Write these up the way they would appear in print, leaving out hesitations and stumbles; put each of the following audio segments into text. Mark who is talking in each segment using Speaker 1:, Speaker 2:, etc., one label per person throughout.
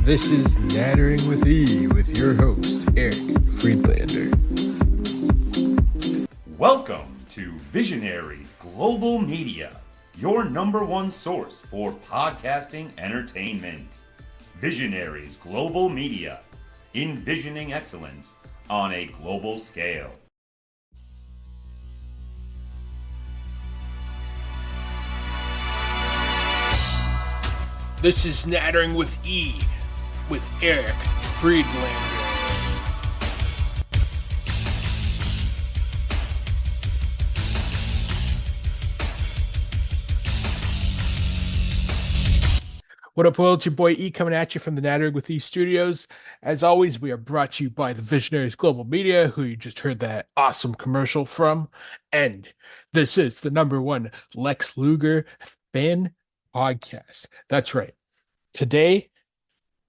Speaker 1: This is Nattering with E with your host, Eric Friedlander.
Speaker 2: Welcome to Visionaries Global Media, your number one source for podcasting entertainment. Visionaries Global Media, envisioning excellence on a global scale.
Speaker 1: This is Nattering with E with Eric Friedlander. What up, world? It's your boy E coming at you from the Nattering with E studios. As always, we are brought to you by the Visionaries Global Media, who you just heard that awesome commercial from. And this is the number one Lex Luger fan podcast. That's right. Today,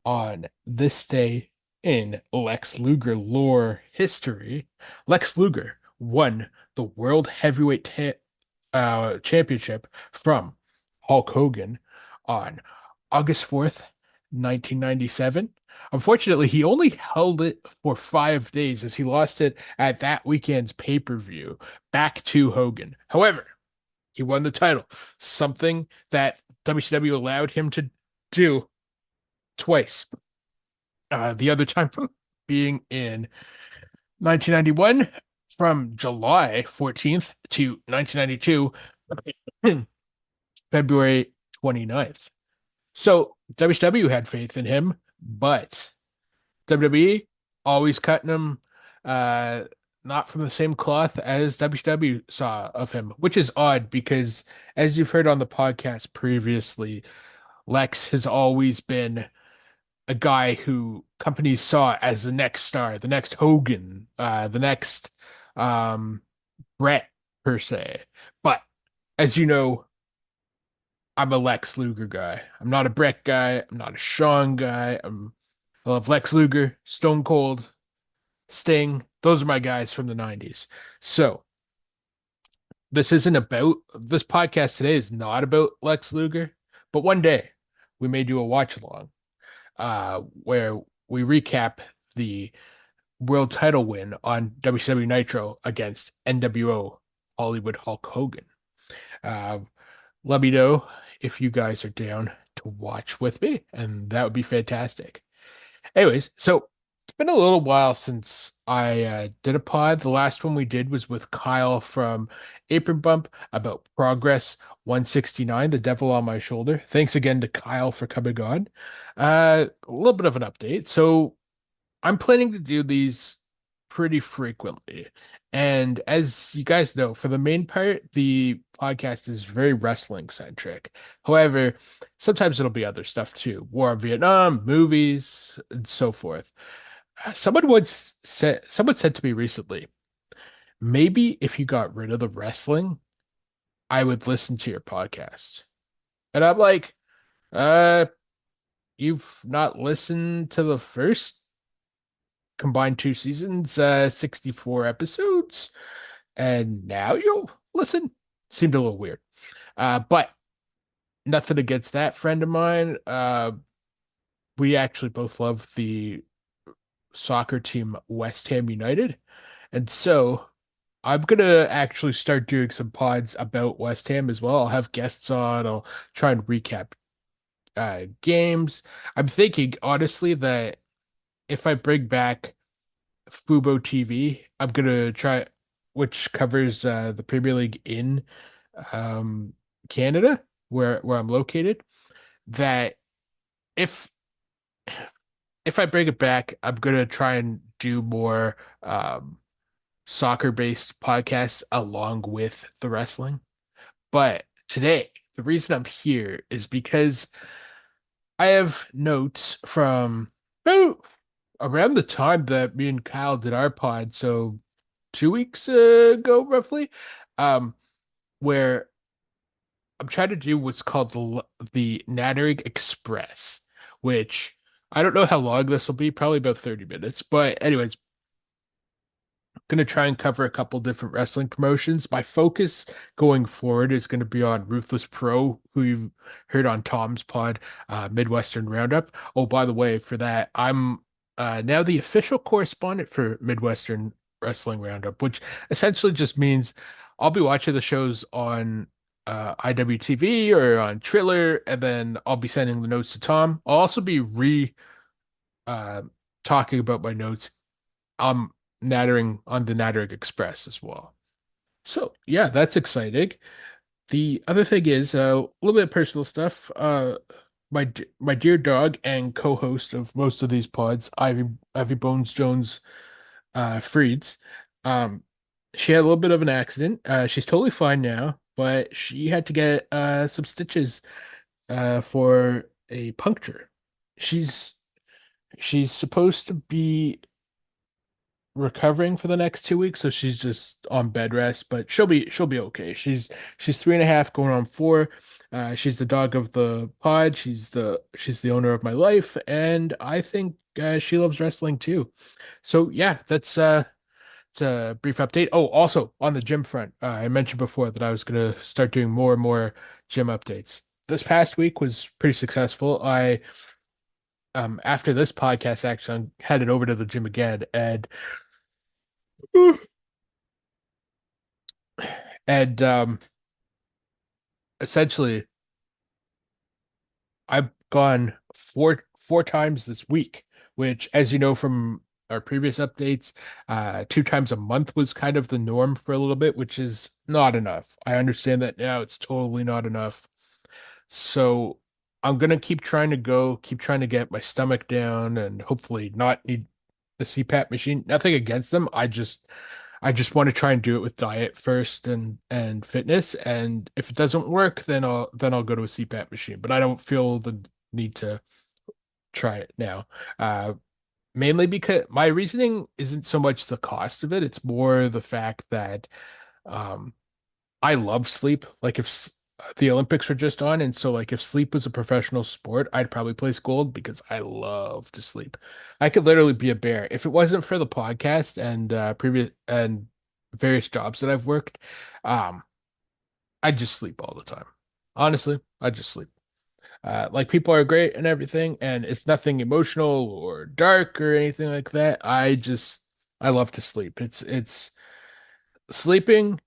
Speaker 1: on this day in Lex Luger lore history, Lex Luger won the World Heavyweight Championship from Hulk Hogan on August 4th, 1997. Unfortunately, he only held it for 5 days as he lost it at that weekend's pay-per-view back to Hogan. However, he won the title, something that WCW allowed him to do twice. The other time being in 1991 from July 14th to 1992, February 29th. So WCW had faith in him, but WWE always cutting him not from the same cloth as WCW saw of him, which is odd because, as you've heard on the podcast previously, Lex has always been a guy who companies saw as the next star, the next Hogan, the next Brett, per se. But as you know, I'm a Lex Luger guy. I'm not a Brett guy. I'm not a Shawn guy. I love Lex Luger, Stone Cold, Sting. Those are my guys from the 90s. So this podcast today is not about Lex Luger, but one day we may do a watch along where we recap the world title win on WCW Nitro against NWO Hollywood Hulk Hogan. Let me know if you guys are down to watch with me, and that would be fantastic. Anyways, so it's been a little while since I did a pod. The last one we did was with Kyle from Apron Bump about Progress 169, The Devil on My Shoulder. Thanks again to Kyle for coming on. A little bit of an update. So I'm planning to do these pretty frequently. And as you guys know, for the main part, the podcast is very wrestling centric. However, sometimes it'll be other stuff too. War in Vietnam, movies, and so forth. Someone said to me recently, maybe if you got rid of the wrestling, I would listen to your podcast. And I'm like, you've not listened to the first combined 2 seasons, 64 episodes, and now you'll listen? Seemed a little weird. But nothing against that friend of mine. We actually both love the soccer team West Ham United. And so I'm gonna actually start doing some pods about West Ham as well. I'll have guests on. I'll try and recap games. I'm thinking honestly that if I bring back Fubo TV, I'm gonna try, which covers the Premier League in Canada, where I'm located. That if if I bring it back, I'm gonna try and do more soccer-based podcasts along with the wrestling. But today, the reason I'm here is because I have notes from about around the time that me and Kyle did our pod, so 2 weeks ago, roughly, where I'm trying to do what's called the Nattering Express, which I don't know how long this will be, probably about 30 minutes. But anyways, gonna try and cover a couple different wrestling promotions. My focus going forward is gonna be on Ruthless Pro, who you've heard on Tom's pod, Midwestern Roundup. Oh, by the way, for that, I'm now the official correspondent for Midwestern Wrestling Roundup, which essentially just means I'll be watching the shows on IWTV or on Triller, and then I'll be sending the notes to Tom. I'll also be uh, talking about my notes. I'm nattering on the Nattering Express as well. So yeah, that's exciting. The other thing is a little bit of personal stuff. My dear dog and co-host of most of these pods, Ivy Bones Jones, Freeds, um, she had a little bit of an accident. She's totally fine now, but she had to get some stitches for a puncture. She's she's supposed to be recovering for the next 2 weeks, so she's just on bed rest, but she'll be okay. She's 3.5 going on 4. She's the dog of the pod. She's the owner of my life, and I think she loves wrestling too. So yeah, that's it's a brief update. Oh, also on the gym front, I mentioned before that I was gonna start doing more and more gym updates. This past week was pretty successful. I After this podcast, actually, I'm headed over to the gym again, and essentially I've gone four times this week, which, as you know from our previous updates, 2 times a month was kind of the norm for a little bit, which is not enough. I understand that now it's totally not enough. So I'm gonna keep trying to go, keep trying to get my stomach down and hopefully not need the CPAP machine. Nothing against them. I just want to try and do it with diet first and fitness. And if it doesn't work, then I'll go to a CPAP machine. But I don't feel the need to try it now. Uh, Mainly because my reasoning isn't so much the cost of it, it's more the fact that um I love sleep. Like the Olympics were just on, and so like if sleep was a professional sport, I'd probably place gold because I love to sleep. I could literally be a bear if it wasn't for the podcast and previous and various jobs that I've worked. Um, I just sleep all the time. Honestly, I just sleep. Like people are great and everything, and it's nothing emotional or dark or anything like that. I love to sleep. It's sleeping,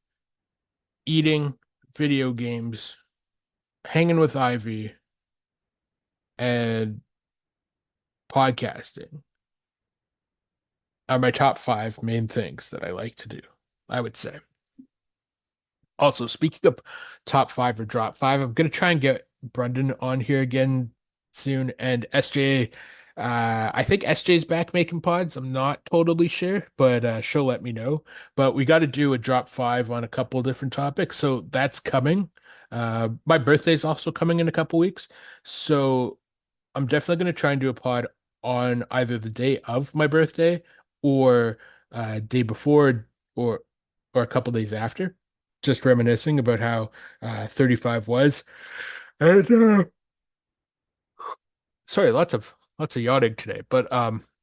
Speaker 1: eating, video games, hanging with Ivy, and podcasting are my top 5 main things that I like to do, I would say. Also, speaking of top 5 or drop 5, I'm gonna try and get Brundan on here again soon, and SJ. I think SJ's back making pods. I'm not totally sure, but she'll let me know. But we got to do a drop 5 on a couple of different topics, so that's coming. My birthday's also coming in a couple weeks, so I'm definitely going to try and do a pod on either the day of my birthday or day before or or a couple days after, just reminiscing about how 35 was. And sorry, lots of yawning today, but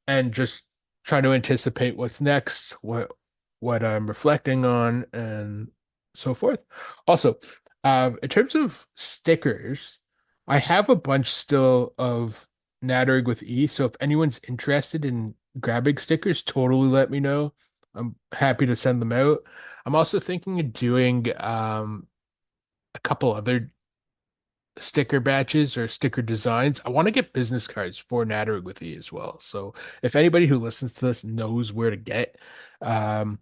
Speaker 1: and just trying to anticipate what's next, what I'm reflecting on and so forth. Also, in terms of stickers, I have a bunch still of Nattering with E, so if anyone's interested in grabbing stickers, totally let me know. I'm happy to send them out. I'm also thinking of doing a couple other sticker batches or sticker designs. I want to get business cards for Nattering with E as well. So if anybody who listens to this knows where to get um,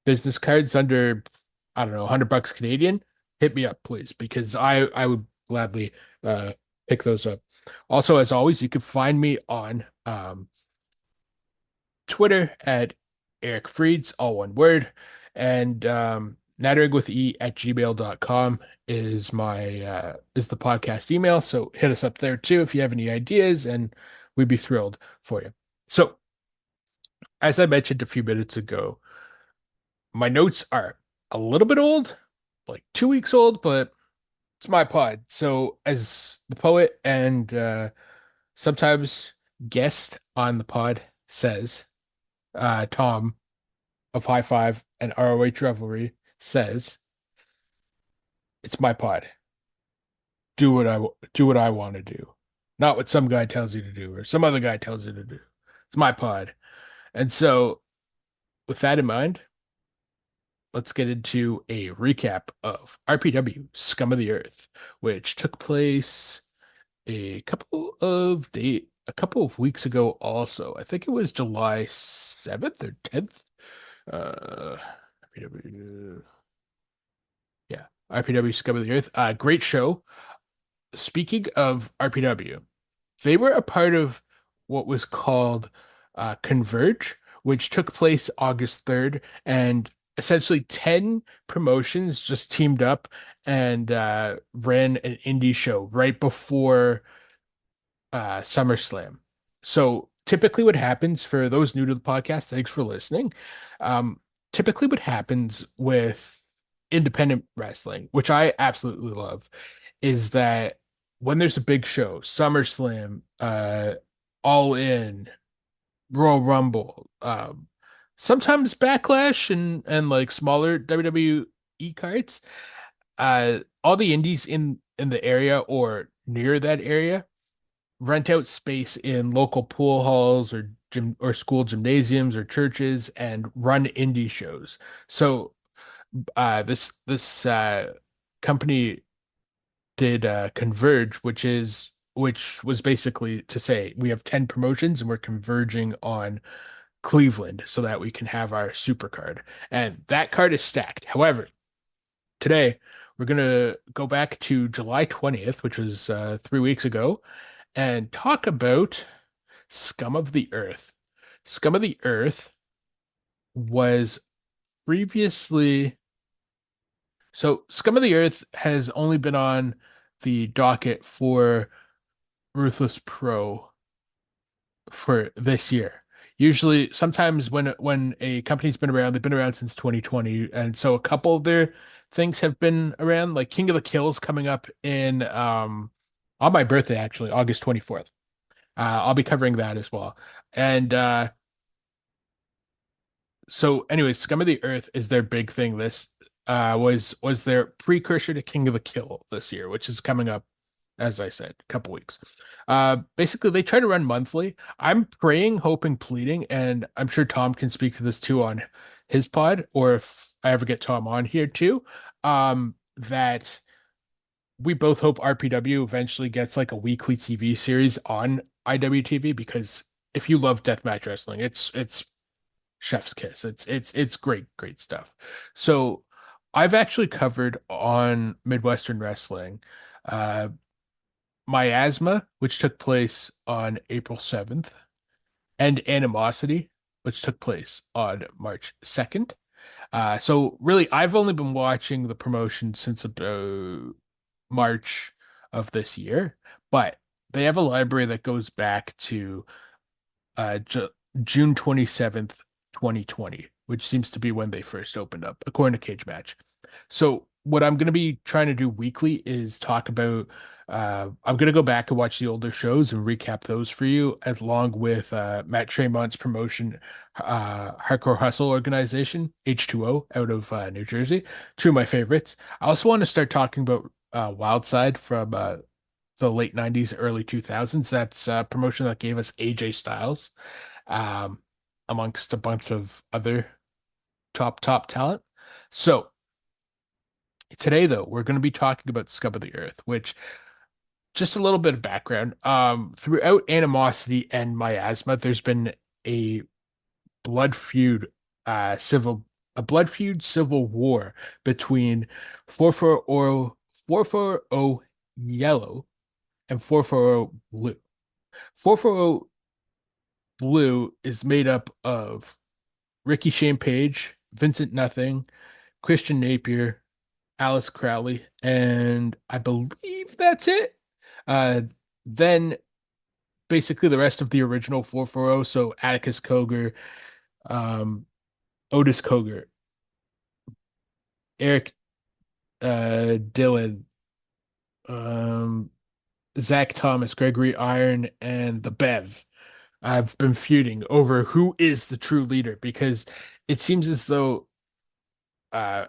Speaker 1: business cards under, I don't know, $100 Canadian, hit me up, please, because I would gladly pick those up. Also, as always, you can find me on Twitter at Eric Freeds, all one word, and natteringwithe@gmail.com is the podcast email. So hit us up there too if you have any ideas, and we'd be thrilled for you. So, as I mentioned a few minutes ago, my notes are a little bit old, like 2 weeks old, but it's my pod. So, as the poet and sometimes guest on the pod says, Tom. of High Five and ROH Revelry says, "It's my pod. Do what I want to do, not what some guy tells you to do or some other guy tells you to do. It's my pod." And so, with that in mind, let's get into a recap of RPW Scum of the Earth, which took place a couple of weeks ago also. I think it was July 7th or 10th. RPW, yeah, RPW Scum of the Earth. Great show. Speaking of RPW, they were a part of what was called Converge, which took place August 3rd, and essentially 10 promotions just teamed up and ran an indie show right before SummerSlam. So typically what happens for those new to the podcast, thanks for listening. Um, Typically what happens with independent wrestling, which I absolutely love, is that when there's a big show, SummerSlam, All In, Royal Rumble, sometimes Backlash and like smaller WWE cards, all the indies in the area or near that area rent out space in local pool halls or gym or school gymnasiums or churches and run indie shows. So this company did Converge, which was basically to say we have 10 promotions and we're converging on Cleveland so that we can have our super card. And that card is stacked. However, today we're gonna go back to July 20th, which was 3 weeks ago, and talk about Scum of the Earth. Scum of the Earth was previously Scum of the Earth has only been on the docket for Ruthless Pro for this year. Usually, sometimes when a company's been around, they've been around since 2020, and so a couple of their things have been around, like King of the Kills coming up in on my birthday, actually, August 24th. I'll be covering that as well. And so anyways, Scum of the Earth is their big thing. This was their precursor to King of the Kill this year, which is coming up, as I said, a couple weeks. Basically they try to run monthly. I'm praying, hoping, pleading, and I'm sure Tom can speak to this too on his pod, or if I ever get Tom on here too, that we both hope RPW eventually gets like a weekly TV series on IWTV, because if you love deathmatch wrestling, it's chef's kiss. It's great stuff. So I've actually covered on Midwestern Wrestling Miasma, which took place on April 7th, and Animosity, which took place on March 2nd. So really, I've only been watching the promotion since about March of this year, but they have a library that goes back to Ju June 27th, 2020, which seems to be when they first opened up, according to Cage Match. So what I'm going to be trying to do weekly is talk about I'm going to go back and watch the older shows and recap those for you, along with Matt Tremont's promotion, Hardcore Hustle organization, H2O, out of New Jersey. Two of my favorites. I also want to start talking about Wildside from the late 90s, early 2000s. That's a promotion that gave us AJ Styles, um, amongst a bunch of other top talent. So today, though, we're going to be talking about Scum of the Earth, which, just a little bit of background. Throughout Animosity and Miasma, there's been a blood feud, blood feud civil war between 440 Yellow and 440 Blue. 440 Blue is made up of Ricky Shane Page, Vincent Nothing, Christian Napier, Alice Crowley, and I believe that's it. Uh, then basically the rest of the original 440, so Atticus Cogar, um, Otis Cogar, Eric Dillon, um, Zach Thomas, Gregory Iron, and the Bev. I've been feuding over who is the true leader, because it seems as though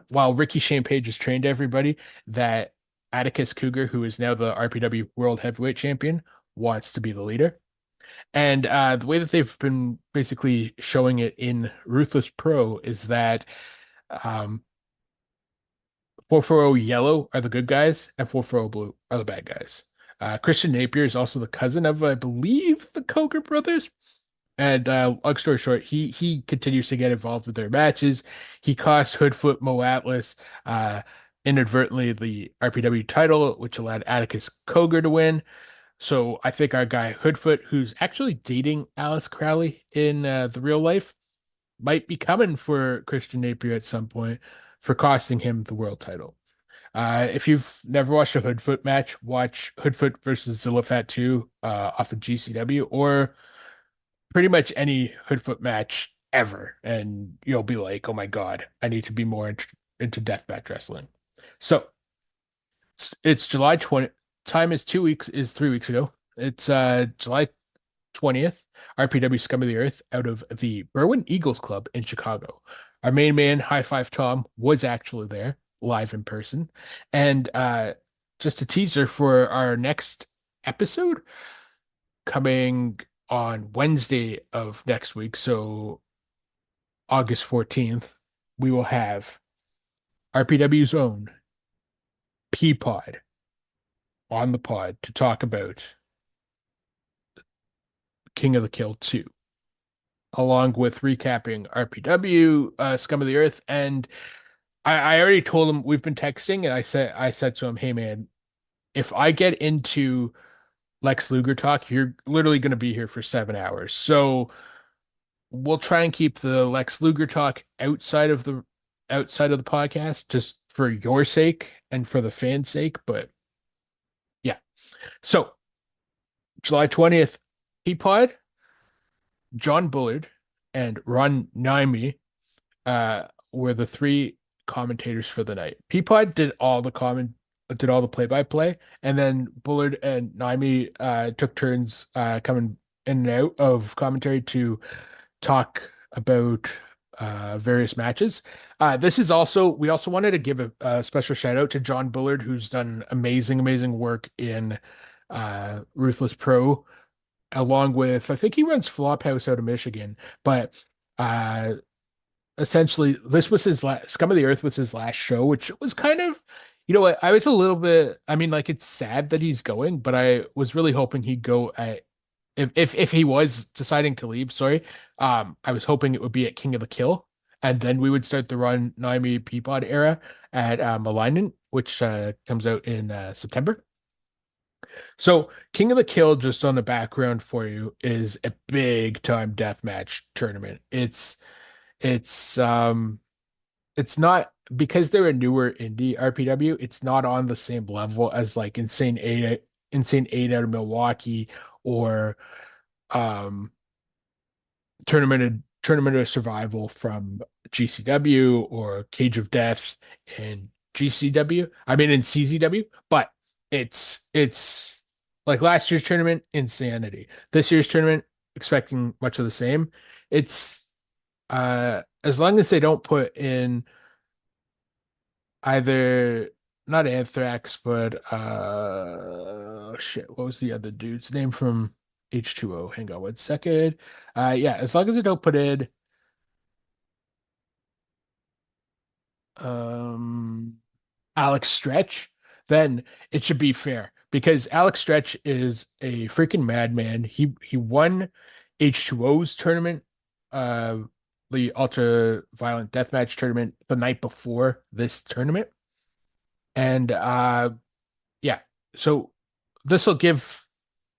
Speaker 1: while Ricky Shane Page has trained everybody, that Atticus Cougar, who is now the RPW World Heavyweight Champion, wants to be the leader. And the way that they've been basically showing it in Ruthless Pro is that um, 440 Yellow are the good guys and 440 Blue are the bad guys. Christian Napier is also the cousin of, I believe, the Coker brothers. And long story short, he continues to get involved with their matches. He cost Hoodfoot Mo Atlas inadvertently the RPW title, which allowed Atticus Cogar to win. So I think our guy Hoodfoot, who's actually dating Alice Crowley in the real life, might be coming for Christian Napier at some point for costing him the world title. If you've never watched a Hoodfoot match, watch Hoodfoot versus Zillafat 2 off of GCW or pretty much any Hoodfoot match ever, and you'll be like, "Oh my God, I need to be more into deathmatch wrestling." So it's July 20th. Time is 2 weeks, is 3 weeks ago. It's July 20th. RPW Scum of the Earth out of the Berwyn Eagles Club in Chicago. Our main man, High Five Tom, was actually there live in person. And just a teaser for our next episode coming on Wednesday of next week, so August 14th, we will have RPW's own Peapod on the pod to talk about King of the Kill 2, along with recapping RPW, Scum of the Earth. And I already told him, we've been texting, and I said to him, hey man, if I get into Lex Luger talk, you're literally going to be here for 7 hours. So we'll try and keep the Lex Luger talk outside of the podcast, just for your sake and for the fans' sake. But yeah. So July 20th, Peapod, John Bullard, and Ron Naimi were the three commentators for the night. Peapod did all the play-by-play, and then Bullard and Naimi took turns coming in and out of commentary to talk about various matches. We also wanted to give a special shout out to John Bullard, who's done amazing, amazing work in Ruthless Pro, along with, I think he runs Flophouse out of Michigan, but uh, essentially this was his last, Scum of the Earth was his last show, which was kind of, you know what, I was a little bit, I mean, like, it's sad that he's going, but I was really hoping he'd go at, if he was deciding to leave, sorry, I was hoping it would be at King of the Kill, and then we would start the Ron Naimi Peapod era at Malignant, which comes out in September. So King of the Kill, just on the background for you, is a big time deathmatch tournament. It's it's not, because they're a newer indie RPW, it's not on the same level as like Insane 8 out of Milwaukee, or um Tournament of Survival from GCW, or Cage of Death in GCW. I mean in CZW, but it's like last year's tournament, insanity. This year's tournament, expecting much of the same. It's as long as they don't put in either, not Anthrax, but shit, what was the other dude's name from H2O? Hang on one second. Yeah, as long as they don't put in um Alex Stretch, then it should be fair, because Alex Stretch is a freaking madman. He won H2O's tournament, uh the Ultra Violent Deathmatch tournament, the night before this tournament. And yeah, so this will give,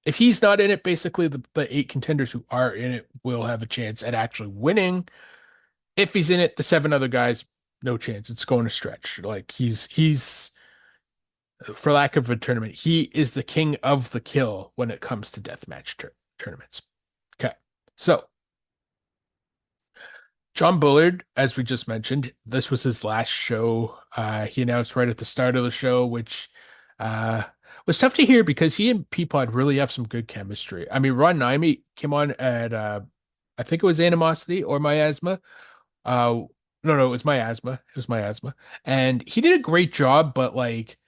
Speaker 1: if he's not in it, basically the eight contenders who are in it will have a chance at actually winning. If he's in it, the seven other guys, no chance. It's going to Stretch. Like, he's for lack of a tournament, he is the king of the kill when it comes to deathmatch tournaments. Okay. So John Bullard, as we just mentioned, this was his last show. He announced right at the start of the show, which uh, was tough to hear because he and Peapod really have some good chemistry. I mean, Ron Naimi came on at I think it was Animosity or Miasma, No, it was my asthma. It was my asthma. And he did a great job, but like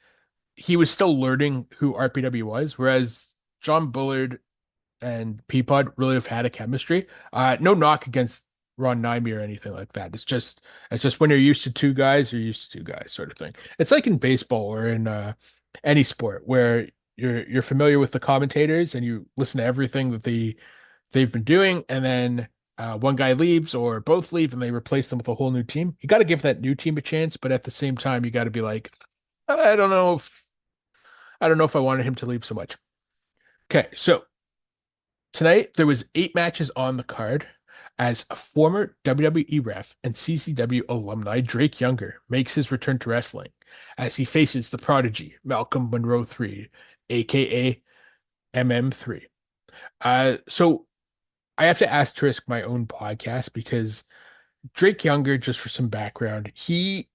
Speaker 1: he was still learning who RPW was, whereas John Bullard and Peapod really have had a chemistry. No knock against Ron Nyme or anything like that. It's just when you're used to two guys, you're used to two guys sort of thing. It's like in baseball or in any sport where you're familiar with the commentators and you listen to everything that they've been doing, and then one guy leaves or both leave and they replace them with a whole new team. You got to give that new team a chance, but at the same time, you got to be like, I don't know if I don't know if I wanted him to leave so much. Okay, so tonight there was 8 matches on the card as a former WWE ref and CCW alumni Drake Younger makes his return to wrestling as he faces the prodigy Malcolm Monroe 3, aka MM3. So I have to asterisk my own podcast because Drake Younger, just for some background, he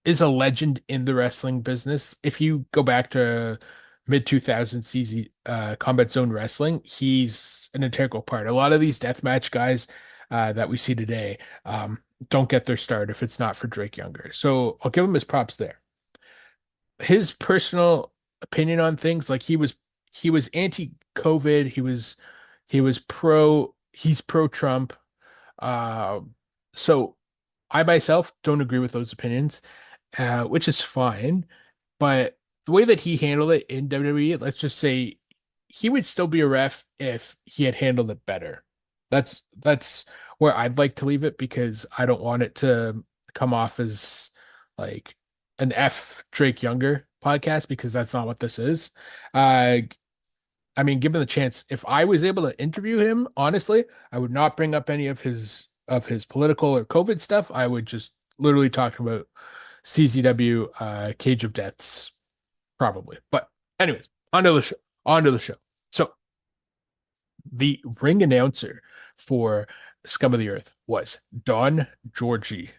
Speaker 1: is a legend in the wrestling business. If you go back to mid 2000s CZ Combat Zone Wrestling, he's an integral part. A lot of these deathmatch guys that we see today don't get their start if it's not for Drake Younger. So I'll give him his props there. His personal opinion on things, like he was anti-COVID, he's pro-Trump. Uh, so I myself don't agree with those opinions, which is fine. But the way that he handled it in WWE, let's just say he would still be a ref if he had handled it better. That's where I'd like to leave it because I don't want it to come off as like an F Drake Younger podcast because that's not what this is. Uh, I mean, given the chance, if I was able to interview him, honestly, I would not bring up any of his political or COVID stuff. I would just literally talk about CZW Cage of Deaths, probably. But anyways, onto the show. Onto the show. So the ring announcer for Scum of the Earth was Don Georgie.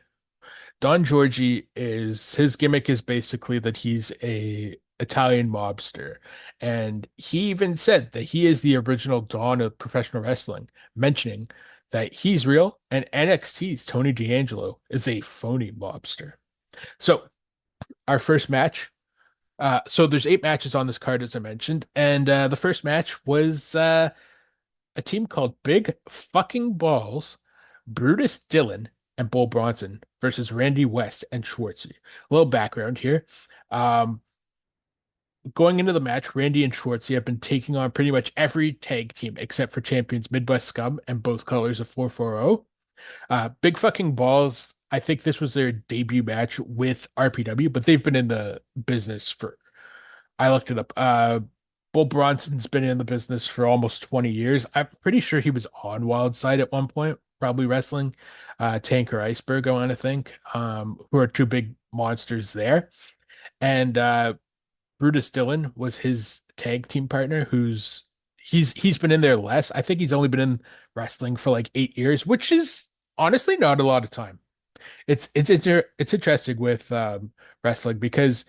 Speaker 1: Don Georgie is his gimmick is basically that he's a Italian mobster. And he even said that he is the original Don of professional wrestling, mentioning that he's real and NXT's Tony D'Angelo is a phony mobster. So our first match. So there's 8 matches on this card, as I mentioned, and the first match was a team called Big Fucking Balls, Brutus Dillon, and Bull Bronson versus Randy West and Schwartzy. A little background here. Um, Going into the match, Randy and Schwartzy have been taking on pretty much every tag team except for champions Midwest Scum and both colors of 440. Big Fucking Balls, I think this was their debut match with RPW, but they've been in the business for, I looked it up. Bull Bronson's been in the business for almost 20 years. I'm pretty sure he was on Wild Side at one point, probably wrestling Tank or Iceberg, I want to think, who are two big monsters there. And Brutus Dillon was his tag team partner, he's been in there less. I think he's only been in wrestling for like 8 years, which is honestly not a lot of time. It's interesting with wrestling because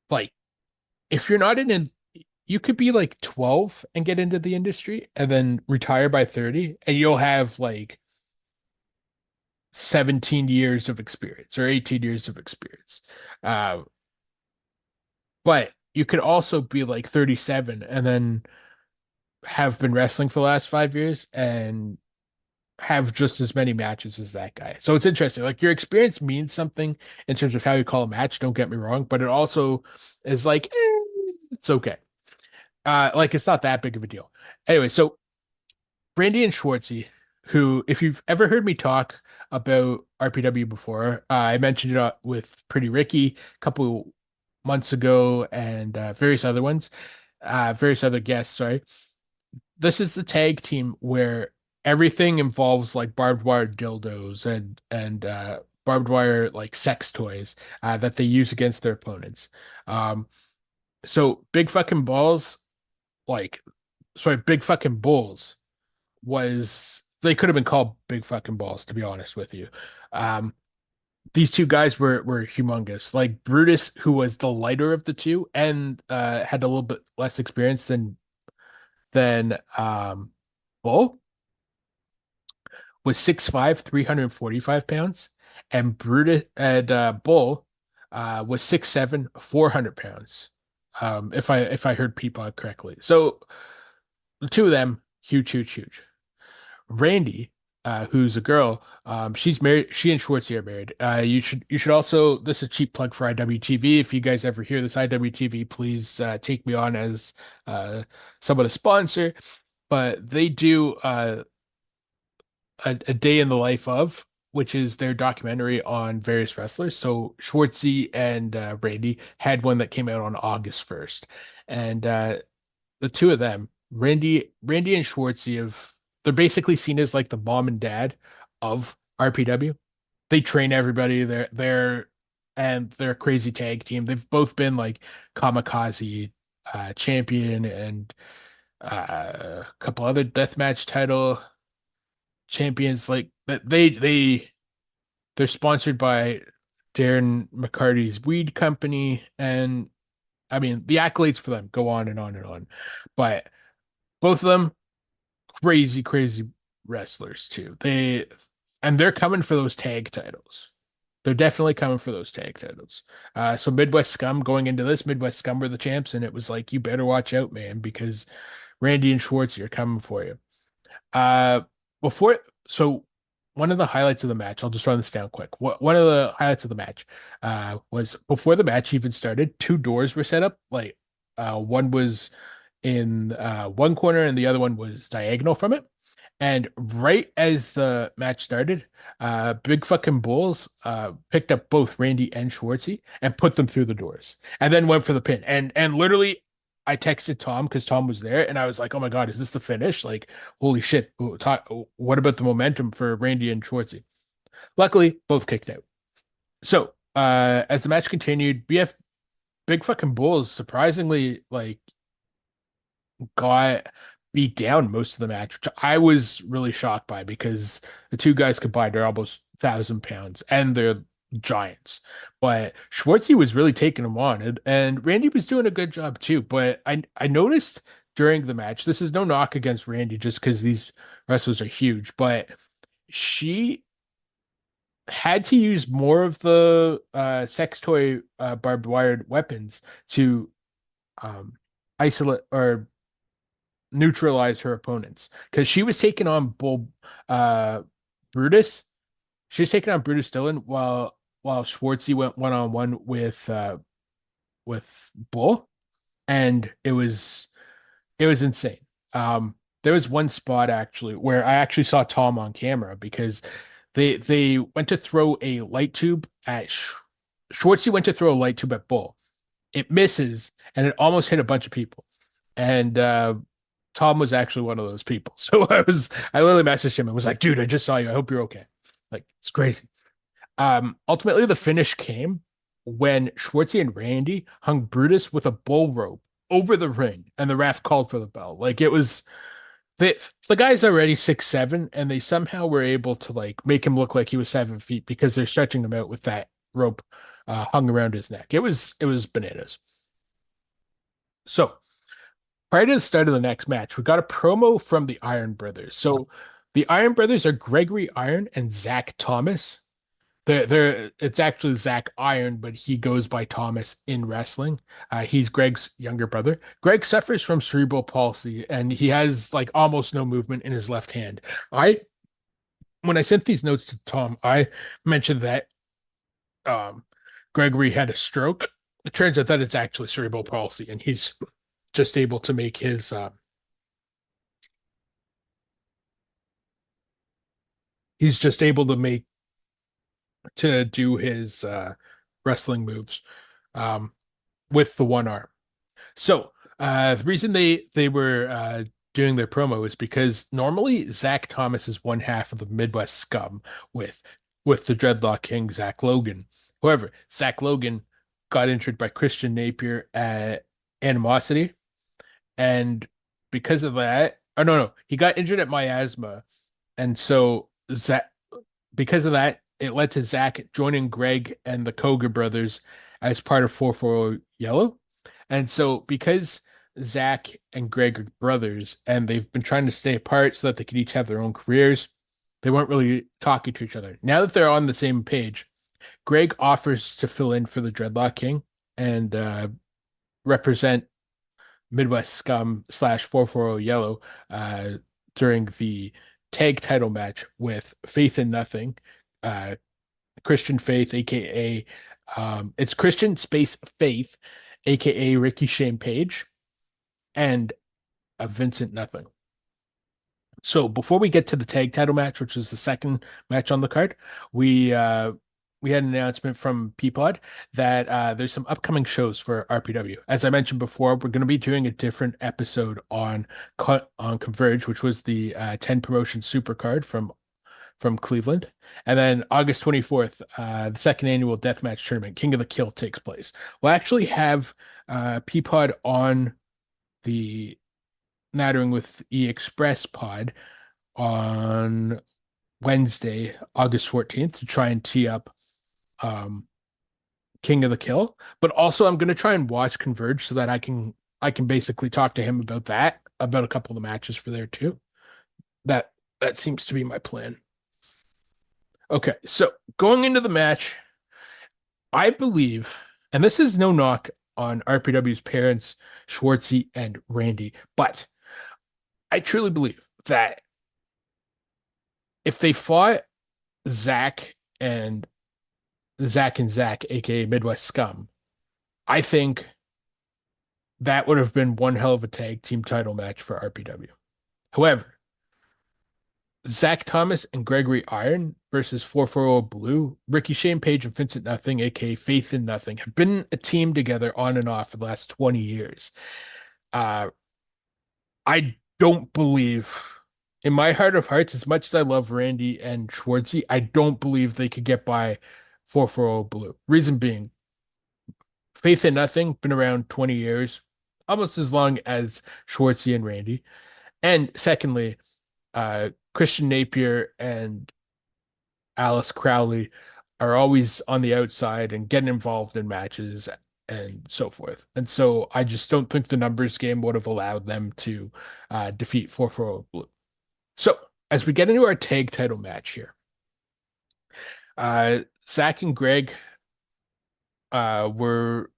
Speaker 1: like if you're not in you could be like 12 and get into the industry and then retire by 30 and you'll have like 17 years of experience or 18 years of experience. Uh, but you could also be like 37 and then have been wrestling for the last 5 years and have just as many matches as that guy. So it's interesting. Like your experience means something in terms of how you call a match, don't get me wrong, but it also is like it's okay. Like it's not that big of a deal. Anyway, so Brandy and Schwartzy, who, if you've ever heard me talk about RPW before, I mentioned it with Pretty Ricky a couple months ago and various other guests, sorry. This is the tag team where everything involves like barbed wire dildos and barbed wire like sex toys that they use against their opponents. Um, so Big Fucking Balls, like, sorry, Big Fucking Bulls was they could have been called Big Fucking Balls, to be honest with you. Um, these two guys were humongous. Like Brutus, who was the lighter of the two and had a little bit less experience than Bull, was 6'5", 345 pounds, and Brutus and Bull was 6'7", 400 pounds. If I heard Peapod correctly. So the two of them, huge, huge, huge. Randy, who's a girl, she's married. She and Schwartzy are married. You should also. This is a cheap plug for IWTV. If you guys ever hear this IWTV, please take me on as somewhat a sponsor. But they do a day in the life of, which is their documentary on various wrestlers. So Schwartzy and Randy had one that came out on August 1st, and the two of them, Randy and Schwartzy, have they're basically seen as like the mom and dad of RPW. They train everybody. They're a crazy tag team. They've both been like Kamikaze champion and a couple other deathmatch title champions. Like they're sponsored by Darren McCarty's weed company, and I mean the accolades for them go on and on and on. But both of them crazy, crazy wrestlers too. They're coming for those tag titles. They're definitely coming for those tag titles. So Midwest Scum going into this, Midwest Scum were the champs, and it was like, you better watch out, man, because Randy and Schwartz are coming for you. Uh, before, so one of the highlights of the match, I'll just run this down quick. One of the highlights of the match, was before the match even started, two doors were set up. Like, one was in one corner and the other one was diagonal from it. And right as the match started, Big Fucking Bulls picked up both Randy and Schwartzy and put them through the doors, and then went for the pin. And literally, I texted Tom because Tom was there, and I was like, "Oh my God, is this the finish? Like, holy shit! What about the momentum for Randy and Schwartzy?" Luckily, both kicked out. So, as the match continued, BF Big Fucking Bulls surprisingly like got beat down most of the match, which I was really shocked by because the two guys combined are almost 1,000 pounds and they're giants. But Schwartzy was really taking them on, and Randy was doing a good job too. But I noticed during the match, this is no knock against Randy just because these wrestlers are huge, but she had to use more of the sex toy barbed wire weapons to um, isolate or neutralize her opponents because she was taking on Bull uh Brutus. She was taking on Brutus Dillon while Schwartzy went one on one with Bull, and it was insane. There was one spot actually where I actually saw Tom on camera because they went to throw a light tube at Schwartzy went to throw a light tube at Bull. It misses and it almost hit a bunch of people. And Tom was actually one of those people. So I literally messaged him and was like, dude, I just saw you. I hope you're okay. Like, it's crazy. Ultimately the finish came when Schwartzy and Randy hung Brutus with a bull rope over the ring and the ref called for the bell. Like it was the guy's already 6'7", and they somehow were able to like make him look like he was 7 feet because they're stretching him out with that rope hung around his neck. It was bananas. So prior to the start of the next match, we got a promo from the Iron Brothers. So the Iron Brothers are Gregory Iron and Zach Thomas. It's actually Zach Iron, but he goes by Thomas in wrestling. He's Greg's younger brother. Greg suffers from cerebral palsy and he has like almost no movement in his left hand. I When I sent these notes to Tom, I mentioned that um Gregory had a stroke. It turns out that it's actually cerebral palsy, and he's just able to make his he's just able to make to do his wrestling moves um with the one arm. So the reason they were doing their promo is because normally Zach Thomas is one half of the Midwest Scum with the Dreadlock King Zach Logan. However, Zach Logan got injured by Christian Napier at Animosity, and because of that, oh no, he got injured at Miasma, and so Zach, because of that, it led to Zach joining Greg and the Koga brothers as part of 440 Yellow. And so because Zach and Greg are brothers and they've been trying to stay apart so that they could each have their own careers, They weren't really talking to each other. Now that they're on the same page, Greg offers to fill in for the Dreadlock King and represent Midwest Scum slash 440 Yellow uh, during the tag title match with Faith in Nothing, uh, Christian Faith, aka it's Christian Space Faith, aka Ricky Shane Page, and Vincent Nothing. So before we get to the tag title match, which is the second match on the card, we uh we had an announcement from Peapod that there's some upcoming shows for RPW. As I mentioned before, we're going to be doing a different episode on Converge, which was the 10 promotion super card from Cleveland. And then August 24th, the second annual deathmatch tournament, King of the Kill, takes place. We'll actually have Peapod on the Nattering with E Express pod on Wednesday, August 14th, to try and tee up um, King of the Kill. But also I'm gonna try and watch Converge so that I can basically talk to him about that, about a couple of the matches for there too. That that seems to be my plan. Okay, so going into the match, I believe, and this is no knock on RPW's parents, Schwartzy and Randy, but I truly believe that if they fought Zach and Zach, aka Midwest Scum, I think that would have been one hell of a tag team title match for RPW. However, Zach Thomas and Gregory Iron versus 440 Blue, Ricky Shane Page and Vincent Nothing, aka Faith in Nothing, have been a team together on and off for the last 20 years. Uh, I don't believe, in my heart of hearts, as much as I love Randy and Schwartzy, I don't believe they could get by 440 Blue. Reason being, Faith in Nothing, been around 20 years, almost as long as Schwartzy and Randy. And secondly, Christian Napier and Alice Crowley are always on the outside and getting involved in matches and so forth. And so I just don't think the numbers game would have allowed them to defeat 440 Blue. So as we get into our tag title match here, Zach and Greg were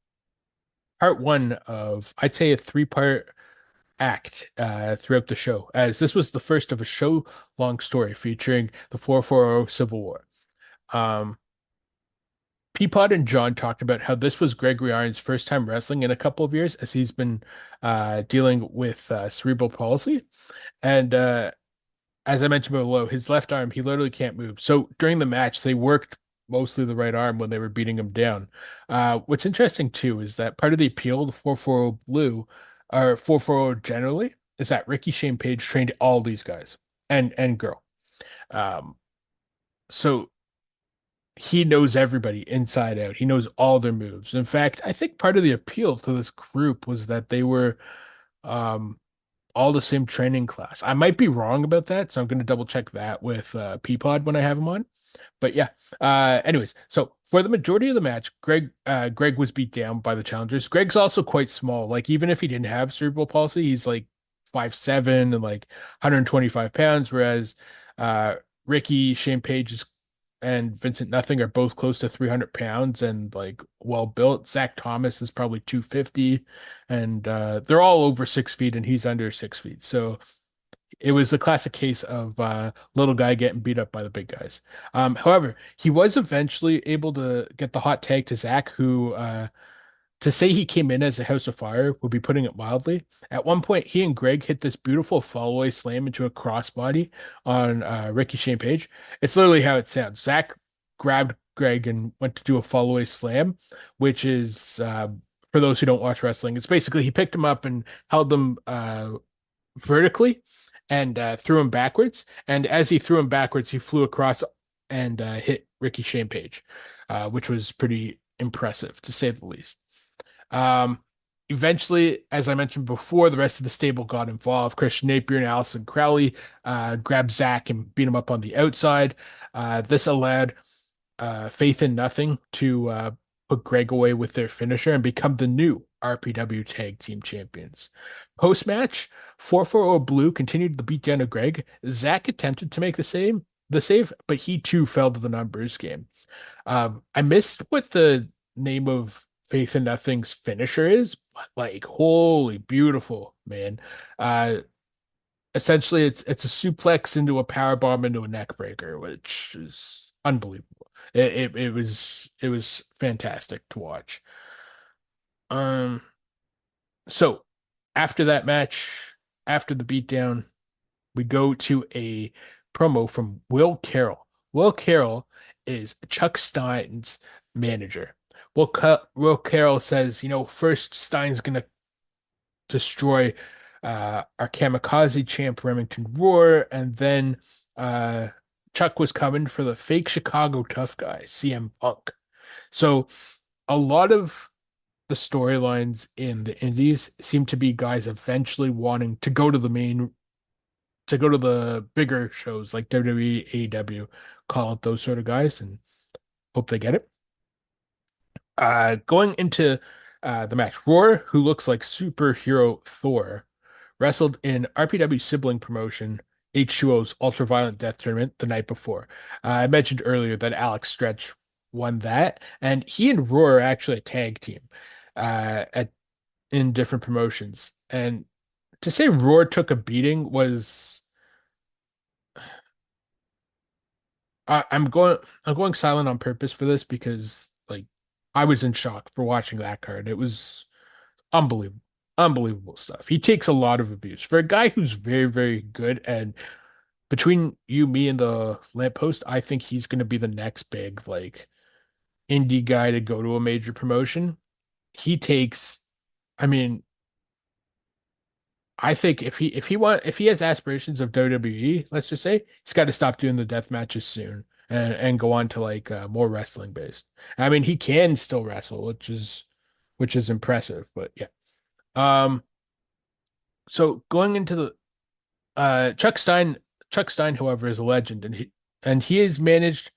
Speaker 1: part one of, I'd say, a three-part act throughout the show, as this was the first of a show-long story featuring the 440 Civil War. Um, Peapod and John talked about how this was Gregory Iron's first time wrestling in a couple of years, as he's been dealing with cerebral palsy. And as I mentioned below, his left arm, he literally can't move. So during the match, they worked mostly the right arm when they were beating him down. What's interesting too is that part of the appeal of 440 Blue, or 440 generally, is that Ricky Shane Page trained all these guys and girl. Um, so he knows everybody inside out. He knows all their moves. In fact, I think part of the appeal to this group was that they were um all the same training class. I might be wrong about that, so I'm going to double check that with Peapod when I have him on. But yeah. Anyways, so for the majority of the match, Greg was beat down by the challengers. Greg's also quite small. Like even if he didn't have cerebral palsy, he's like 5'7" and like 125 pounds, whereas Ricky, Shane Page and Vincent Nothing are both close to 300 pounds and like well built. Zach Thomas is probably 250, and they're all over 6 feet and he's under 6 feet. So it was a classic case of little guy getting beat up by the big guys. However, he was eventually able to get the hot tag to Zach, who to say he came in as a house of fire would be putting it mildly. At one point, he and Greg hit this beautiful follow-away slam into a crossbody on Ricky Shane Page. It's literally how it sounds. Zach grabbed Greg and went to do a follow-away slam, which is, for those who don't watch wrestling, it's basically he picked him up and held him vertically and threw him backwards. And as he threw him backwards, he flew across and hit Ricky Shane Page, which was pretty impressive, to say the least. Eventually, as I mentioned before, the rest of the stable got involved. Christian Napier and Allison Crowley grabbed Zach and beat him up on the outside. This allowed Faith in Nothing to put Greg away with their finisher and become the new RPW Tag Team Champions. Post-match, 440 Blue continued the beatdown of Greg. Zach attempted to make the same, the save, but he too fell to the numbers game. I missed what the name of Faith and Nothing's finisher is, but like, holy beautiful, man. Uh, Essentially it's a suplex into a power bomb into a neck breaker, which is unbelievable. It was fantastic to watch. Um, so after that match, after the beatdown, we go to a promo from Will Carroll. Will Carroll is Chuck Stein's manager. Will Carroll says, first Stein's gonna destroy our kamikaze champ Remington Roar, and then uh, Chuck was coming for the fake Chicago tough guy, CM Punk. So a lot of the storylines in the indies seem to be guys eventually wanting to go to the bigger shows like WWE, AEW, call up those sort of guys and hope they get it. Going into the match, Roar, who looks like superhero Thor, wrestled in RPW sibling promotion H2O's Ultraviolent Death Tournament the night before. I mentioned earlier that Alex Stretch won that, and he and Roar are actually a tag team at in different promotions. And to say Roar took a beating was I'm going silent on purpose for this because like I was in shock for watching that card. It was unbelievable. Unbelievable stuff. He takes a lot of abuse for a guy who's very, very good. And between you, me, and the lamppost, I think he's going to be the next big like indie guy to go to a major promotion. He takes, I mean, I think if he has aspirations of WWE, let's just say, he's got to stop doing the death matches soon and go on to like more wrestling based. I mean, he can still wrestle, which is impressive, but yeah. Um, so going into the Chuck Stein, however, is a legend, and he is managed.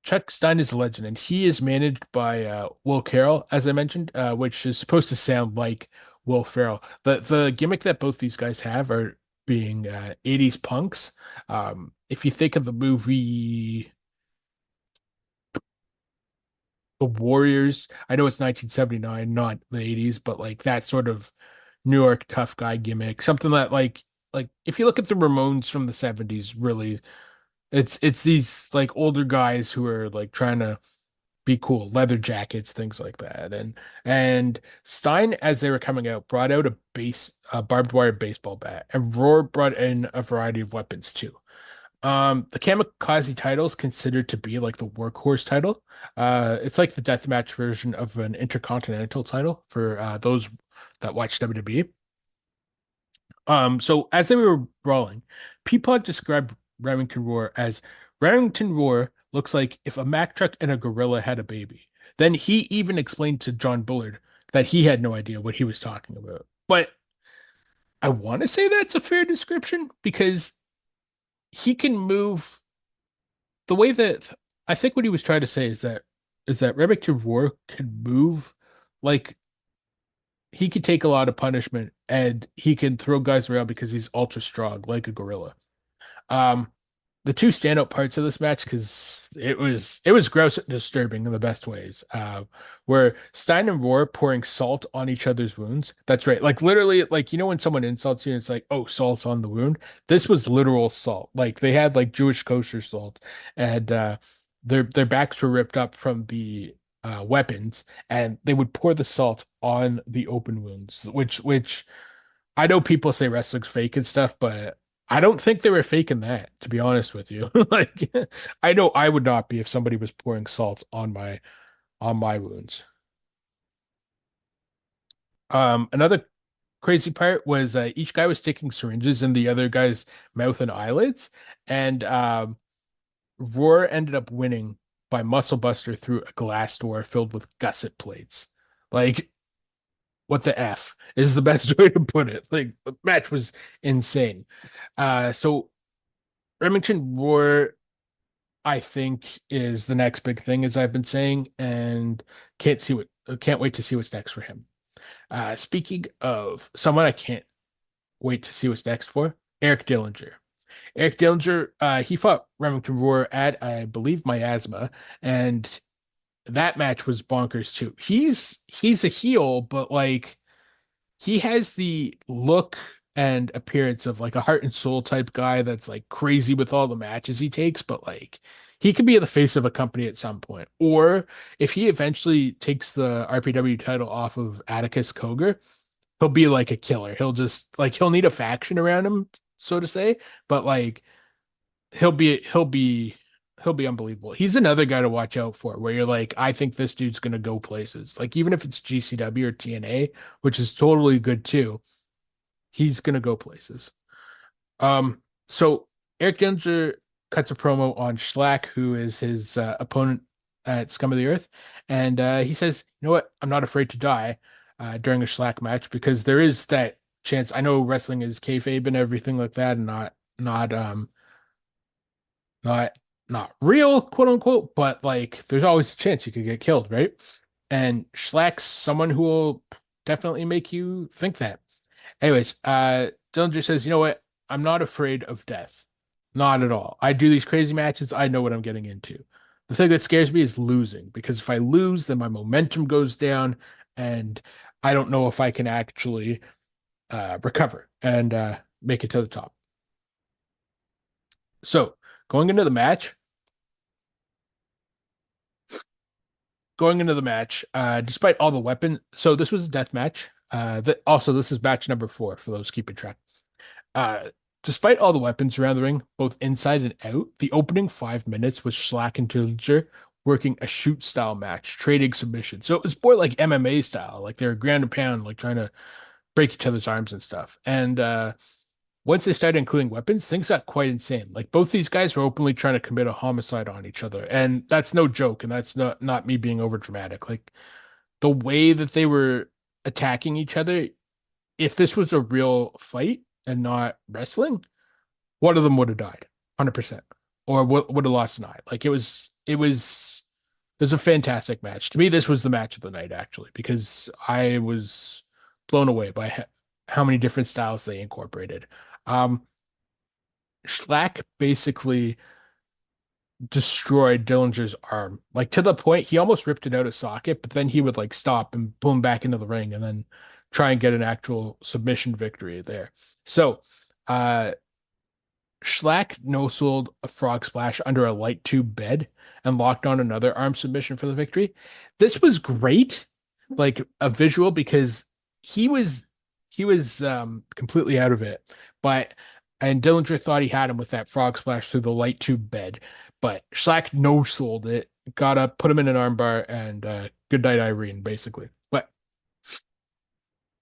Speaker 1: Chuck Stein is a legend, and he is managed by Will Carroll, as I mentioned, which is supposed to sound like Will Ferrell. The gimmick that both these guys have are being 80s punks. If you think of the movie The Warriors, I know it's 1979, not the 80s, but like that sort of New York tough guy gimmick, something that like if you look at the Ramones from the 70s, really it's these like older guys who are like trying to be cool, leather jackets, things like that. And Stein, as they were coming out, brought out a barbed wire baseball bat, and Roar brought in a variety of weapons too. The Kamikaze title is considered to be like the workhorse title. It's like the deathmatch version of an intercontinental title for those that watch WWE. So as they were brawling, Peapod described Remington Roar as Remington Roar looks like if a Mack truck and a gorilla had a baby. Then he even explained to John Bullard that he had no idea what he was talking about. But I want to say that's a fair description because he can move the way that I think what he was trying to say is that Remington Roar can move like he could take a lot of punishment and he can throw guys around because he's ultra strong, like a gorilla. Um, the two standout parts of this match, because it was gross and disturbing in the best ways. Where Stein and Roar pouring salt on each other's wounds. That's right. Like literally, like when someone insults you, and it's like, oh, salt on the wound. This was literal salt. Like they had like Jewish kosher salt, and their backs were ripped up from the weapons, and they would pour the salt on the open wounds, which I know people say wrestling's fake and stuff, but I don't think they were faking that, to be honest with you. Like I know I would not be if somebody was pouring salt on my wounds. Another crazy part was each guy was sticking syringes in the other guy's mouth and eyelids, and Roar ended up winning by muscle buster through a glass door filled with gusset plates. Like what the F is the best way to put it. Like the match was insane. So Remington Roar, I think, is the next big thing, as I've been saying, and can't wait to see what's next for him. Speaking of someone I can't wait to see what's next for, Eric Dillinger. Eric Dillinger, he fought Remington Roar at, I believe, Miasma, and that match was bonkers too. He's a heel, but like he has the look and appearance of like a heart and soul type guy that's like crazy with all the matches he takes, but like he could be the face of a company at some point. Or if he eventually takes the RPW title off of Atticus Cogar, he'll be like a killer. He'll just like he'll need a faction around him, so to say, but like he'll be unbelievable. He's another guy to watch out for where you're like, I think this dude's gonna go places. Like even if it's GCW or TNA, which is totally good too, he's gonna go places. So Eric Dinger cuts a promo on Schlack, who is his opponent at Scum of the Earth, and he says, "You know what? I'm not afraid to die during a Schlack match because there is that chance. I know wrestling is kayfabe and everything like that, and not not real, quote unquote, but like there's always a chance you could get killed, right? And Schlack's someone who will definitely make you think that. Anyways, Dillinger says, you know what? I'm not afraid of death. Not at all. I do these crazy matches. I know what I'm getting into. The thing that scares me is losing, because if I lose, then my momentum goes down and I don't know if I can actually recover and make it to the top. So going into the match, despite all the weapon, so this was a death match. Also, this is match number 4 for those keeping track. Uh, Despite all the weapons around the ring, both inside and out, the opening 5 minutes was Schlack and Dillinger working a shoot style match, trading submission. So it was more like MMA style, like they were ground and pound, like trying to break each other's arms and stuff. And once they started including weapons, things got quite insane. Like both these guys were openly trying to commit a homicide on each other, and that's no joke, and that's not me being over dramatic. Like the way that they were attacking each other, if this was a real fight and not wrestling, one of them would have died, 100%, or would have lost an eye. Like it was a fantastic match. To me, this was the match of the night actually, because I was blown away by how many different styles they incorporated. Um, Schlack basically destroyed Dillinger's arm, like to the point he almost ripped it out of socket, but then he would like stop and pull him back into the ring and then try and get an actual submission victory there. So, Schlack no-sold a frog splash under a light tube bed and locked on another arm submission for the victory. This was great, like a visual, because he was completely out of it. But and Dillinger thought he had him with that frog splash through the light tube bed, but Schlack no-sold it, got up, put him in an armbar, and good night, Irene, basically. But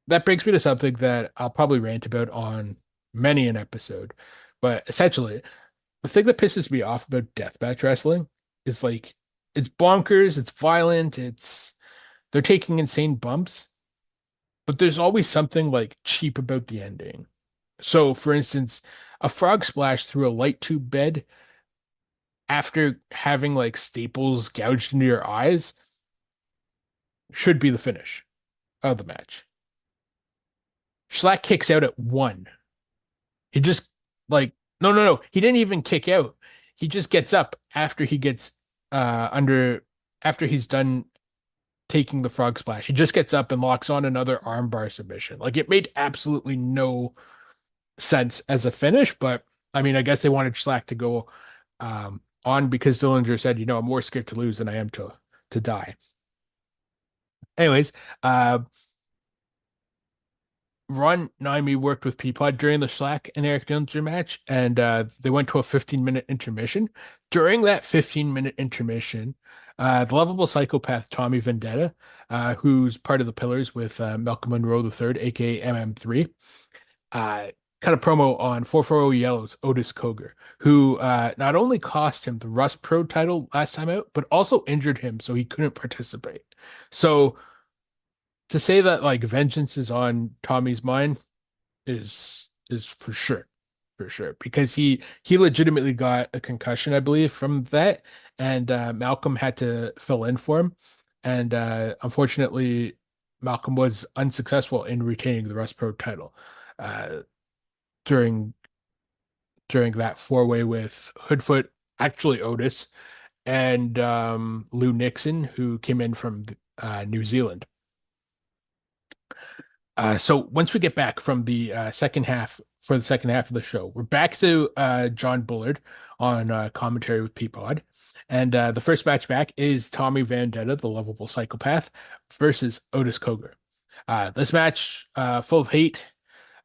Speaker 1: that brings me to something that I'll probably rant about on many an episode. But essentially, the thing that pisses me off about deathmatch wrestling is like it's bonkers, it's violent, it's they're taking insane bumps, but there's always something like cheap about the ending. So, for instance, a frog splash through a light tube bed after having like staples gouged into your eyes should be the finish of the match. Schlack kicks out at 1. He just like no. He didn't even kick out. He just gets up after he gets under after he's done taking the frog splash. He just gets up and locks on another armbar submission. Like it made absolutely no sense as a finish, but I mean, I guess they wanted Schlack to go on because Dillinger said, I'm more scared to lose than I am to die. Anyways, Ron Naimi worked with Peapod during the Schlack and Eric Dillinger match, and they went to a 15-minute intermission. During that 15-minute intermission, the lovable psychopath Tommy Vendetta, who's part of the Pillars with Malcolm Monroe III, aka MM3, cut a promo on 440 Yellow's Otis Cogar, who not only cost him the Rust Pro title last time out, but also injured him so he couldn't participate. So to say that like vengeance is on Tommy's mind is for sure, because he legitimately got a concussion, I believe, from that, and Malcolm had to fill in for him, and unfortunately, Malcolm was unsuccessful in retaining the Rust Pro title during during that four-way with Hoodfoot, actually Otis, and Lou Nixon, who came in from New Zealand. So once we get back from the second half for the second half of the show, we're back to John Bullard on commentary with Peapod. And the first match back is Tommy Vendetta, the lovable psychopath, versus Otis Cogar. This match, full of hate,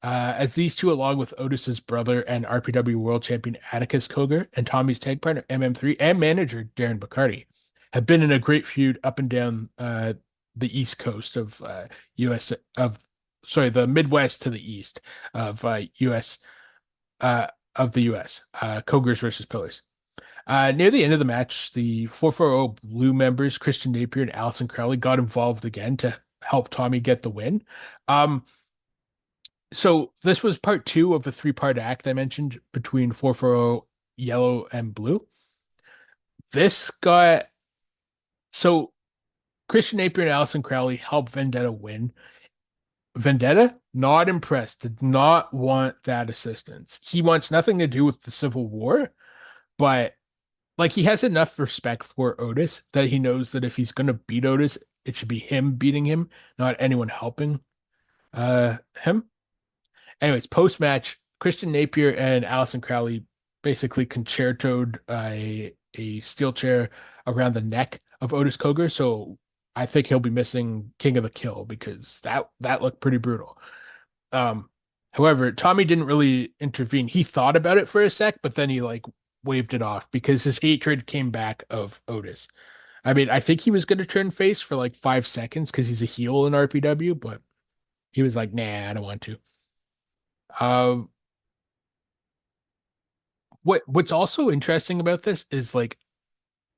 Speaker 1: as these two, along with Otis's brother and RPW World Champion Atticus Cogar and Tommy's tag partner MM3 and manager Darren Bacardi, have been in a great feud up and down the East Coast of US of the Midwest to the east of US of the US. Cogers versus Pillars. Near the end of the match, the 440 Blue members, Christian Napier and Allison Crowley, got involved again to help Tommy get the win. So this was part two of a three-part act I mentioned between 440 Yellow and Blue. This got so Christian Napier and Allison Crowley helped Vendetta win. Vendetta, not impressed, did not want that assistance. He wants nothing to do with the Civil War, but like he has enough respect for Otis that he knows that if he's gonna beat Otis, it should be him beating him, not anyone helping him. Anyways, post match, Christian Napier and Allison Crowley basically concertoed a steel chair around the neck of Otis Cogar. So I think he'll be missing King of the Kill because that looked pretty brutal. However, Tommy didn't really intervene. He thought about it for a sec, but then he like waved it off because his hatred came back of Otis. I mean, I think he was going to turn face for like 5 seconds because he's a heel in RPW, but he was like, nah, I don't want to. Um, what's also interesting about this is like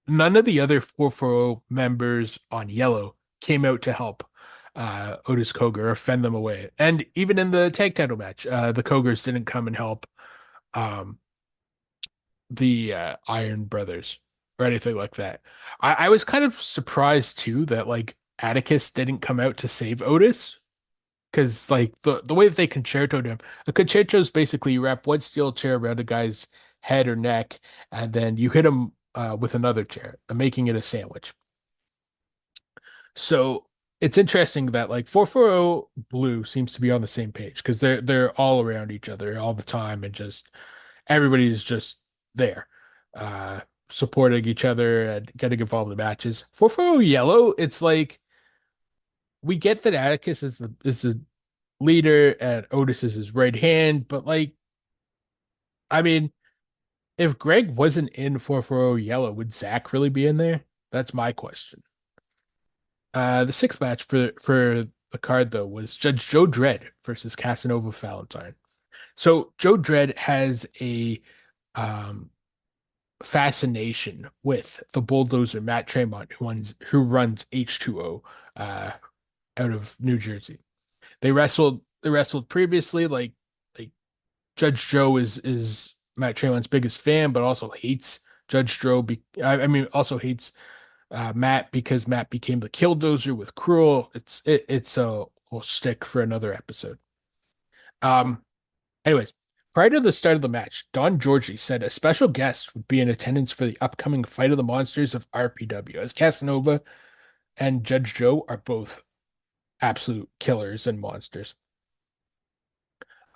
Speaker 1: none of the other 440 members on Yellow came out to help Otis Cogar or fend them away. And even in the tag title match, the Cogars didn't come and help um, the Iron Brothers or anything like that. I was kind of surprised too that like Atticus didn't come out to save Otis because like the way that they concertoed him, a concerto is basically you wrap one steel chair around a guy's head or neck, and then you hit him with another chair, making it a sandwich. So it's interesting that like 440 Blue seems to be on the same page because they're all around each other all the time and just everybody's just there, uh, supporting each other and getting involved in matches. 440 Yellow, it's like we get that Atticus is the leader and Otis is his right hand, but like, I mean, if Greg wasn't in 440 Yellow, would Zach really be in there? That's my question. The sixth match for the card though was Judge Joe Dredd versus Casanova Valentine. So Joe Dredd has a um fascination with the bulldozer Matt Tremont, who runs H20 out of New Jersey. They wrestled previously, like Judge Joe is Matt Tremont's biggest fan, but also hates Judge Joe. I mean, also hates Matt because Matt became the killdozer with Cruel. It's a whole stick for another episode. Um, anyways, prior to the start of the match, Don Georgie said a special guest would be in attendance for the upcoming Fight of the Monsters of RPW, as Casanova and Judge Joe are both absolute killers and monsters.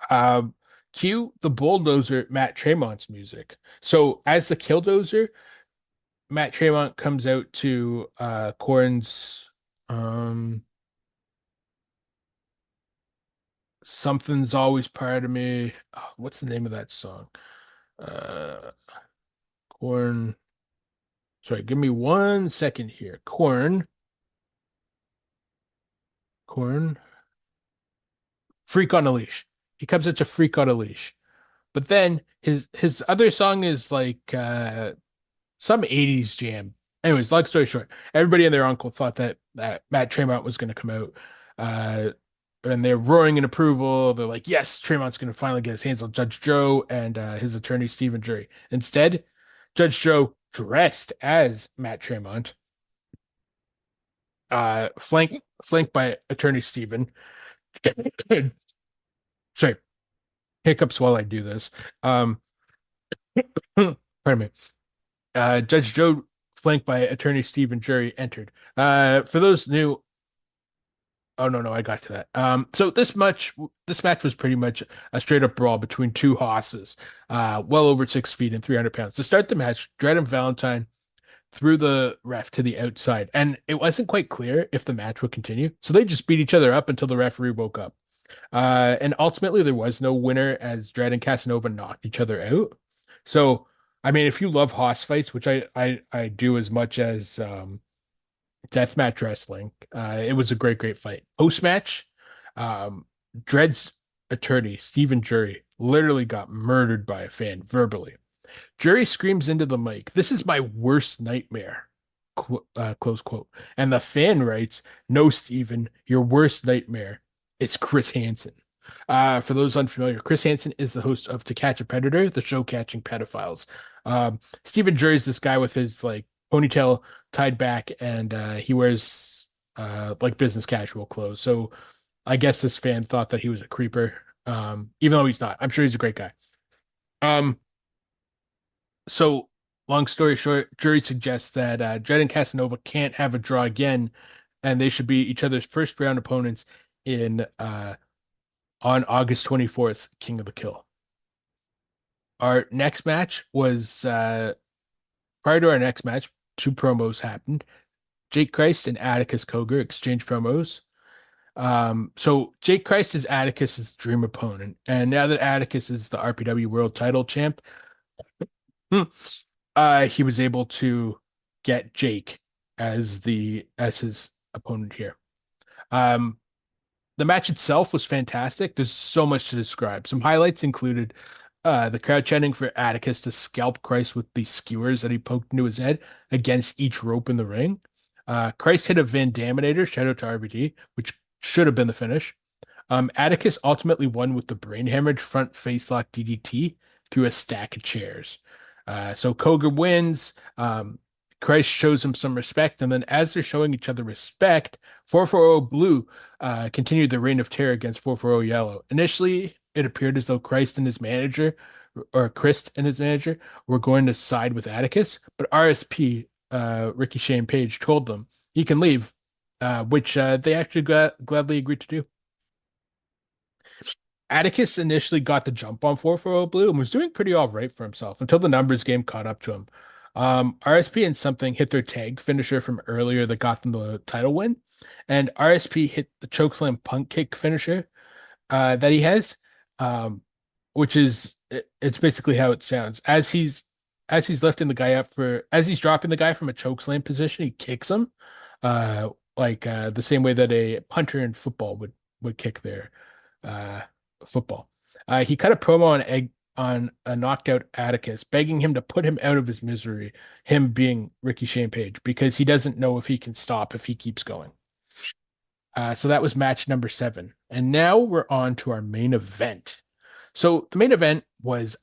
Speaker 1: Um, Cue the bulldozer Matt Tremont's music. So as the killdozer, Matt Tremont comes out to Corn's Something's Always Part of Me. Oh, what's the name of that song? Uh Corn. Sorry, give me 1 second here. Corn. Freak on a Leash. He comes out to Freak on a Leash. But then his other song is like some 80s jam. Anyways, long story short, everybody and their uncle thought that Matt Tremont was going to come out. Uh, and they're roaring in approval. They're like, yes, Tremont's going to finally get his hands on Judge Joe and his attorney, Stephen Jury. Instead, Judge Joe, dressed as Matt Tremont, flanked by attorney Stephen. Sorry, hiccups while I do this. Pardon me. Judge Joe, flanked by attorney Stephen Jury, entered. For those new, oh no, no, I got to that. So this match was pretty much a straight up brawl between two hosses, well over 6 feet and 300 pounds. To start the match, Dredd and Valentine threw the ref to the outside, and it wasn't quite clear if the match would continue. So they just beat each other up until the referee woke up. And ultimately, there was no winner as Dredd and Casanova knocked each other out. So, I mean, if you love hoss fights, which I do as much as deathmatch wrestling, it was a great fight. Post match, um, Dredd's attorney Stephen Jury literally got murdered by a fan verbally. Jury screams into the mic, "This is my worst nightmare." Close quote. And the fan writes, "No, Steven, your worst nightmare. It's Chris Hansen." For those unfamiliar, Chris Hansen is the host of To Catch a Predator, the show catching pedophiles. Stephen Jury's this guy with his like ponytail tied back, and he wears like business casual clothes. So I guess this fan thought that he was a creeper, even though he's not. I'm sure he's a great guy. Um, so, long story short, jury suggests that Jed and Casanova can't have a draw again, and they should be each other's first round opponents in on August 24th, King of the Kill. Our next match was prior to our next match, two promos happened. Jake Christ and Atticus Cogar exchanged promos. So Jake Christ is Atticus's dream opponent, and now that Atticus is the RPW World Title champ, hmm, he was able to get Jake as his opponent here. Um, the match itself was fantastic. There's so much to describe. Some highlights included the crowd chanting for Atticus to scalp Christ with the skewers that he poked into his head against each rope in the ring. Christ hit a Van Daminator, shout out to RVD, which should have been the finish. Atticus ultimately won with the brain hemorrhage front facelock DDT through a stack of chairs. So Koga wins. Christ shows him some respect, and then as they're showing each other respect, 440 Blue continued the reign of terror against 440 Yellow. Initially, it appeared as though Christ and his manager, or Christ and his manager, were going to side with Atticus, but RSP, Ricky Shane Page, told them he can leave, which they actually gladly agreed to do. Atticus initially got the jump on 440 Blue and was doing pretty all right for himself until the numbers game caught up to him. RSP and something hit their tag finisher from earlier that got them the title win, and RSP hit the chokeslam punt kick finisher that he has, which is it's basically how it sounds. As he's lifting the guy up for as he's dropping the guy from a chokeslam position, he kicks him, like the same way that a punter in football would kick their uh football. He cut a promo on a knocked out Atticus, begging him to put him out of his misery, him being Ricky Shane Page, because he doesn't know if he can stop if he keeps going. So that was match number 7. And now we're on to our main event. So the main event was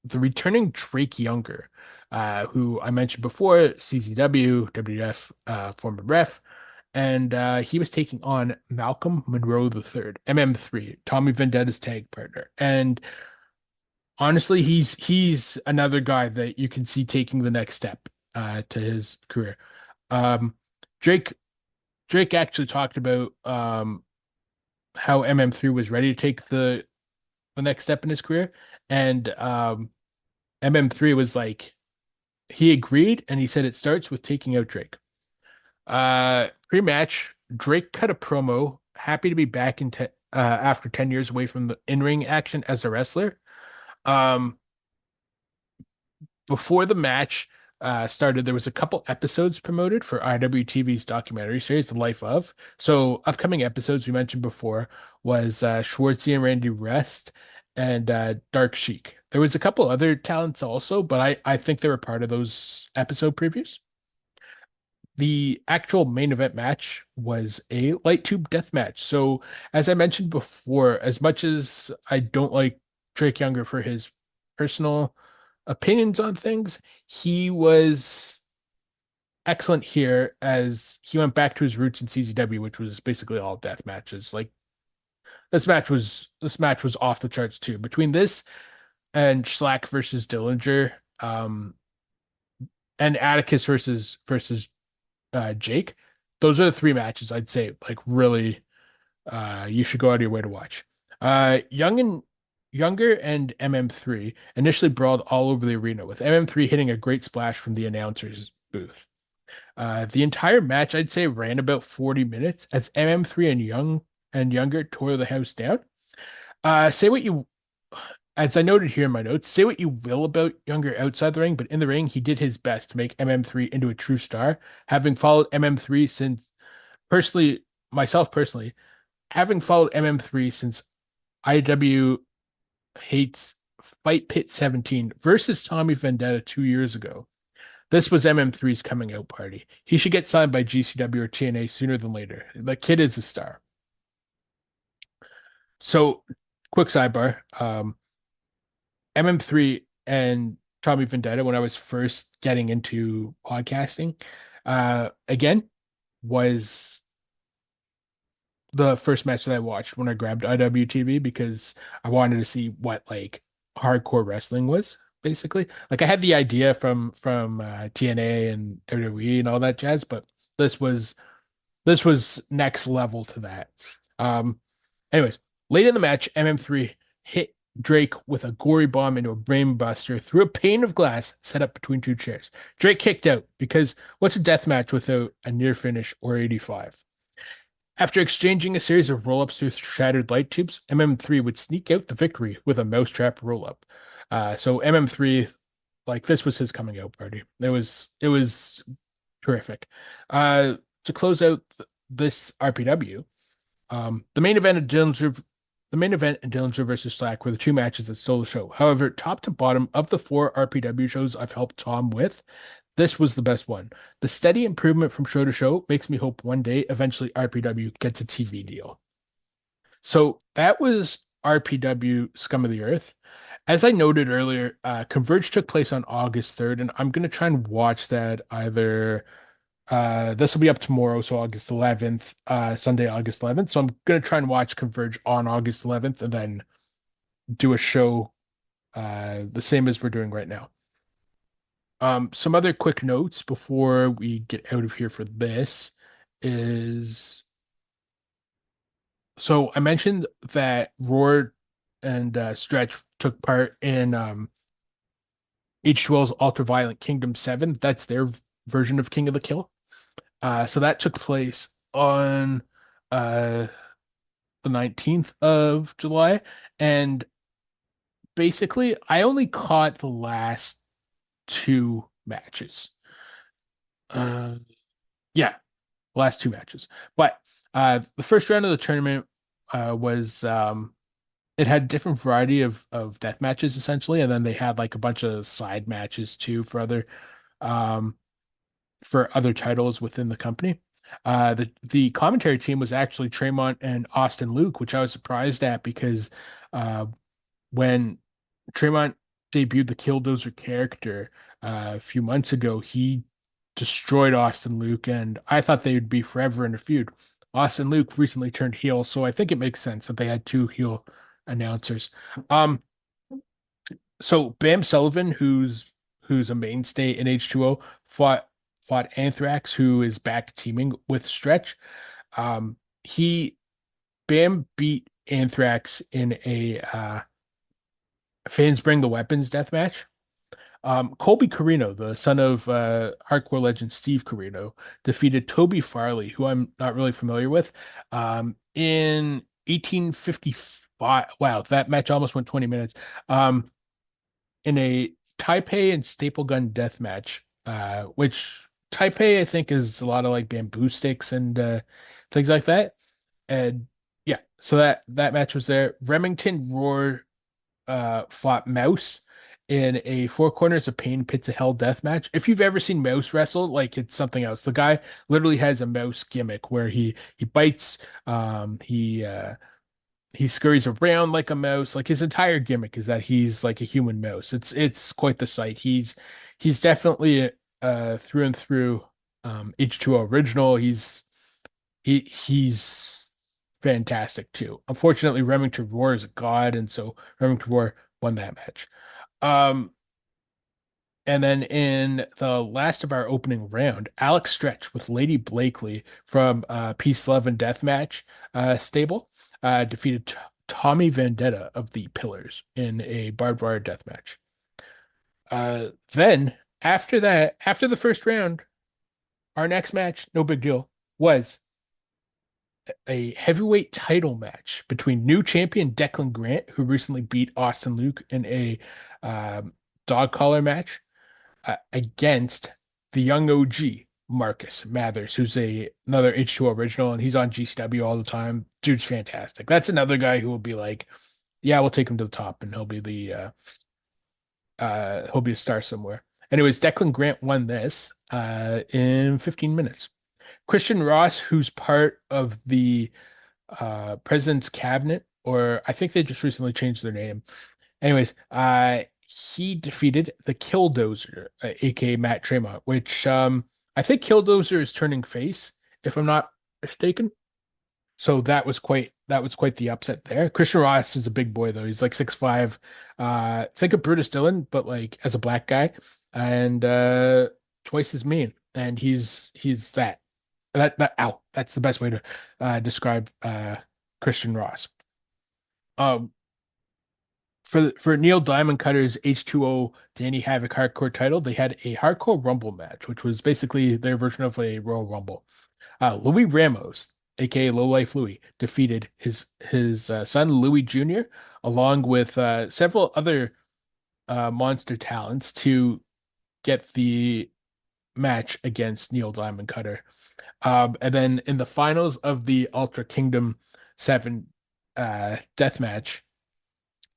Speaker 1: the returning Drake Younger, who I mentioned before, CZW, WWF former ref, and he was taking on Malcolm Monroe III, MM3, Tommy Vendetta's tag partner. And honestly, he's another guy that you can see taking the next step to his career. Um, Drake Drake actually talked about how MM3 was ready to take the next step in his career, and MM3 was like he agreed, and he said it starts with taking out Drake. Pre-match, Drake cut a promo, happy to be back after 10 years away from the in-ring action as a wrestler. Um, Before the match started, there was a couple episodes promoted for IWTV's documentary series, The Life of. So upcoming episodes we mentioned before was Schwartzy and Randy Rest and Dark Sheik. There was a couple other talents also, but I think they were part of those episode previews. The actual main event match was a light tube death match. So, as I mentioned before, as much as I don't like Drake Younger for his personal opinions on things, he was excellent here as he went back to his roots in CZW, which was basically all death matches. Like this match was off the charts too. Between this and Slack versus Dillinger, and Atticus versus Jake. Those are the three matches I'd say like really you should go out of your way to watch. Younger and MM3 initially brawled all over the arena, with MM3 hitting a great splash from the announcer's booth. The entire match, I'd say, ran about 40 minutes as MM3 and Younger tore the house down. Say what you, as I noted here in my notes, say what you will about Younger outside the ring, but in the ring, he did his best to make MM3 into a true star. Having followed MM3 since personally, myself personally, having followed MM3 since IW hates Fight Pit 17 versus Tommy Vendetta 2 years ago. This was MM3's coming out party. He should get signed by GCW or TNA sooner than later. The kid is a star. So, quick sidebar. MM3 and Tommy Vendetta, when I was first getting into podcasting, again, was the first match that I watched when I grabbed IWTV because I wanted to see what like hardcore wrestling was basically. Like I had the idea from TNA and WWE and all that jazz, but this was this was next level to that. Um, anyways, late in the match, MM3 hit Drake with a gory bomb into a brainbuster through a pane of glass set up between two chairs. Drake kicked out because what's a death match without a near finish or 85? After exchanging a series of roll-ups through shattered light tubes, MM3 would sneak out the victory with a mousetrap roll-up. So MM3, like this was his coming out party. It was terrific. To close out this RPW, the main event of the main event and Dillinger versus Slack were the two matches that stole the show. However, top to bottom of the four RPW shows I've helped Tom with, this was the best one. The steady improvement from show to show makes me hope one day eventually RPW gets a TV deal. So that was RPW Scum of the Earth. As I noted earlier, Converge took place on August 3rd, and I'm gonna try and watch that either this will be up tomorrow, so August 11th, Sunday, August 11th. So I'm gonna try and watch Converge on August 11th and then do a show the same as we're doing right now. Some other quick notes before we get out of here for this is so I mentioned that Roar and Stretch took part in H20's Ultraviolent Kingdom 7. That's their version of King of the Kill. So that took place on uh the 19th of July. And basically, I only caught the last two matches. Uh, yeah, last two matches. But the first round of the tournament was it had a different variety of death matches essentially, and then they had like a bunch of side matches too um for other titles within the company. The commentary team was actually Tremont and Austin Luke, which I was surprised at because uh when Tremont debuted the Killdozer character a few months ago, he destroyed Austin Luke, and I thought they would be forever in a feud. Austin Luke recently turned heel, so I think it makes sense that they had two heel announcers. Um, so Bam Sullivan, who's a mainstay in H2O, fought Anthrax, who is back teaming with Stretch. He Bam beat Anthrax in a fans bring the weapons death match. Colby Carino, the son of hardcore legend Steve Carino, defeated Toby Farley, who I'm not really familiar with, in 1855. Wow, that match almost went 20 minutes. In a Taipei and Staple Gun death match, which Taipei I think is a lot of like bamboo sticks and things like that. And yeah, so that match was there. Remington Roar fought Mouse in a Four Corners of Pain Pits of Hell death match. If you've ever seen Mouse wrestle, like it's something else. The guy literally has a mouse gimmick where he bites, he scurries around like a mouse. Like his entire gimmick is that he's like a human mouse. It's quite the sight. He's definitely through and through H2O original. He's fantastic too. Unfortunately, Remington Roar is a god, and so Remington Roar won that match. Um, and then in the last of our opening round, Alex Stretch with Lady Blakely from Peace, Love, and Deathmatch stable defeated Tommy Vendetta of the Pillars in a barbed wire death match. Then after that, after the first round, our next match, no big deal, was a heavyweight title match between new champion Declan Grant, who recently beat Austin Luke in a dog collar match, against the young OG Marcus Mathers, who's another H2O original, and he's on GCW all the time. Dude's fantastic. That's another guy who will be like, yeah, we'll take him to the top, and he'll be a star somewhere. Anyways, Declan Grant won this in 15 minutes. Christian Ross, who's part of the president's cabinet, or I think they just recently changed their name. Anyways, he defeated the Killdozer, aka Matt Tremont, which I think Killdozer is turning face, if I'm not mistaken. So that was quite the upset there. Christian Ross is a big boy though. He's like 6'5". Think of Brutus Dillon, but like as a black guy, and twice as mean. And he's that ow. That's the best way to describe Christian Ross. Um, for Neil Diamond Cutter's H2O Danny Havoc Hardcore title, they had a Hardcore Rumble match, which was basically their version of a Royal Rumble. Louis Ramos, aka Low Life Louis, defeated his son Louis Jr. along with several other monster talents to get the match against Neil Diamond Cutter. And then in the finals of the Ultra Kingdom 7 death match,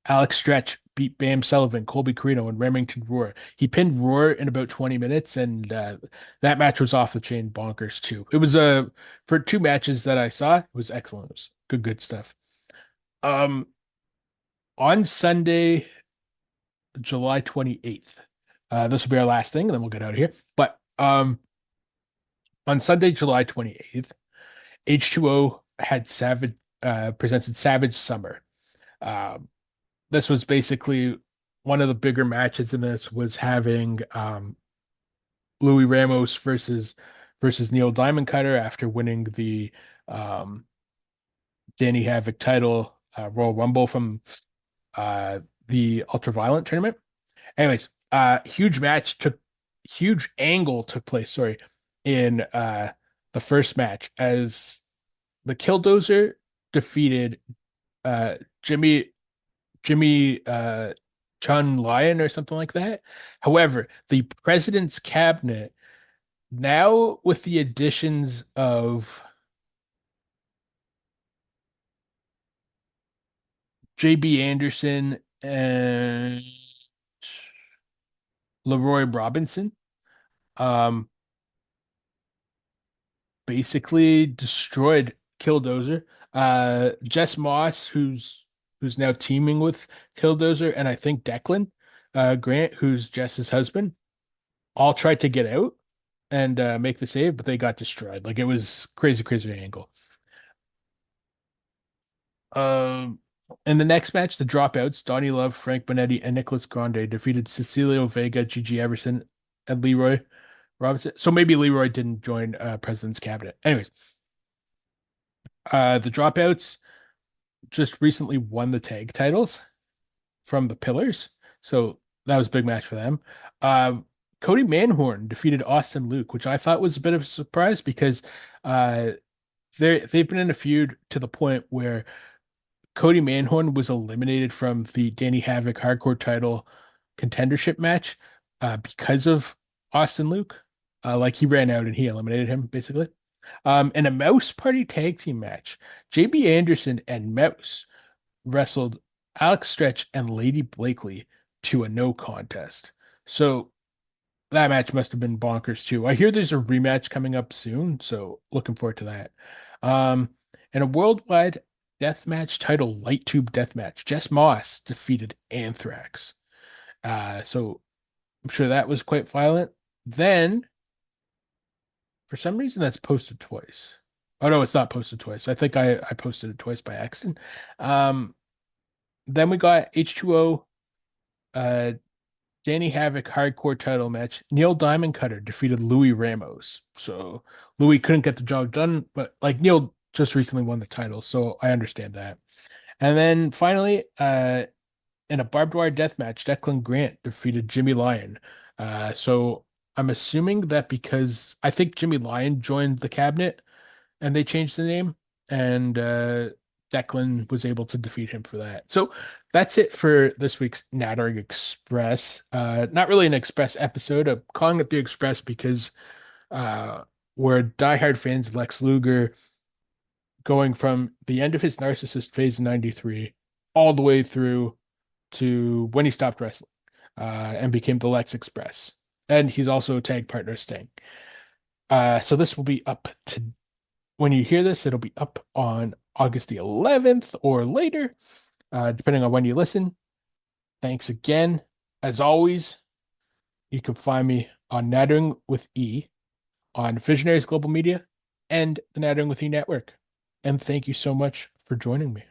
Speaker 1: Alex Stretch beat Bam Sullivan, Colby Carino, and Remington Roar. He pinned Roar in about 20 minutes, and that match was off the chain bonkers too. It was for two matches that I saw, it was excellent. It was good stuff. Um, on Sunday, July 28th, this will be our last thing, and then we'll get out of here. But on Sunday, July 28th, H2O had Savage presented Savage Summer. Um, this was basically one of the bigger matches in this was having Louis Ramos versus Neil Diamond Cutter after winning the um, Danny Havoc title Royal Rumble from uh, the Ultraviolent tournament. Anyways, huge angle took place, sorry, in the first match as the Killdozer defeated uh, Jimmy Jimmy Chun Lion or something like that. However, the president's cabinet now with the additions of JB Anderson and Leroy Robinson, um, basically destroyed Killdozer. Jess Moss, who's now teaming with Killdozer, and I think Declan Grant, who's Jess's husband, all tried to get out and make the save, but they got destroyed. Like it was crazy angle. Um, in the next match, the dropouts, Donnie Love, Frank Bonetti, and Nicholas Grande defeated Cecilio Vega, Gigi Everson, and Leroy Robinson. So maybe Leroy didn't join President's Cabinet. Anyways, the dropouts just recently won the tag titles from the Pillars. So that was a big match for them. Cody Manhorn defeated Austin Luke, which I thought was a bit of a surprise because uh, they've been in a feud to the point where Cody Manhorn was eliminated from the Danny Havoc Hardcore title contendership match because of Austin Luke. Like he ran out and he eliminated him basically. In a Mouse Party tag team match, JB Anderson and Mouse wrestled Alex Stretch and Lady Blakely to a no contest. So that match must have been bonkers too. I hear there's a rematch coming up soon, so looking forward to that. Um, in a worldwide deathmatch title light tube deathmatch, Jess Moss defeated Anthrax. So I'm sure that was quite violent. Then, for some reason, that's posted twice. Oh no, it's not posted twice. I think I posted it twice by accident. Um, then we got H2O Danny Havoc hardcore title match. Neil Diamond Cutter defeated Louis Ramos. So Louis couldn't get the job done, but like Neil just recently won the title, so I understand that. And then finally, in a barbed wire death match, Declan Grant defeated Jimmy Lyon. So I'm assuming that because I think Jimmy Lyon joined the cabinet and they changed the name, and Declan was able to defeat him for that. So that's it for this week's Nattering Express. Not really an Express episode. I'm calling it the Express because uh, we're diehard fans of Lex Luger going from the end of his narcissist phase in 93 all the way through to when he stopped wrestling and became the Lex Express. And he's also a tag partner of Sting. So this will be up to when you hear this, it'll be up on August the 11th or later, depending on when you listen. Thanks again. As always, you can find me on Nattering with E on Visionaries Global Media and the Nattering with E Network. And thank you so much for joining me.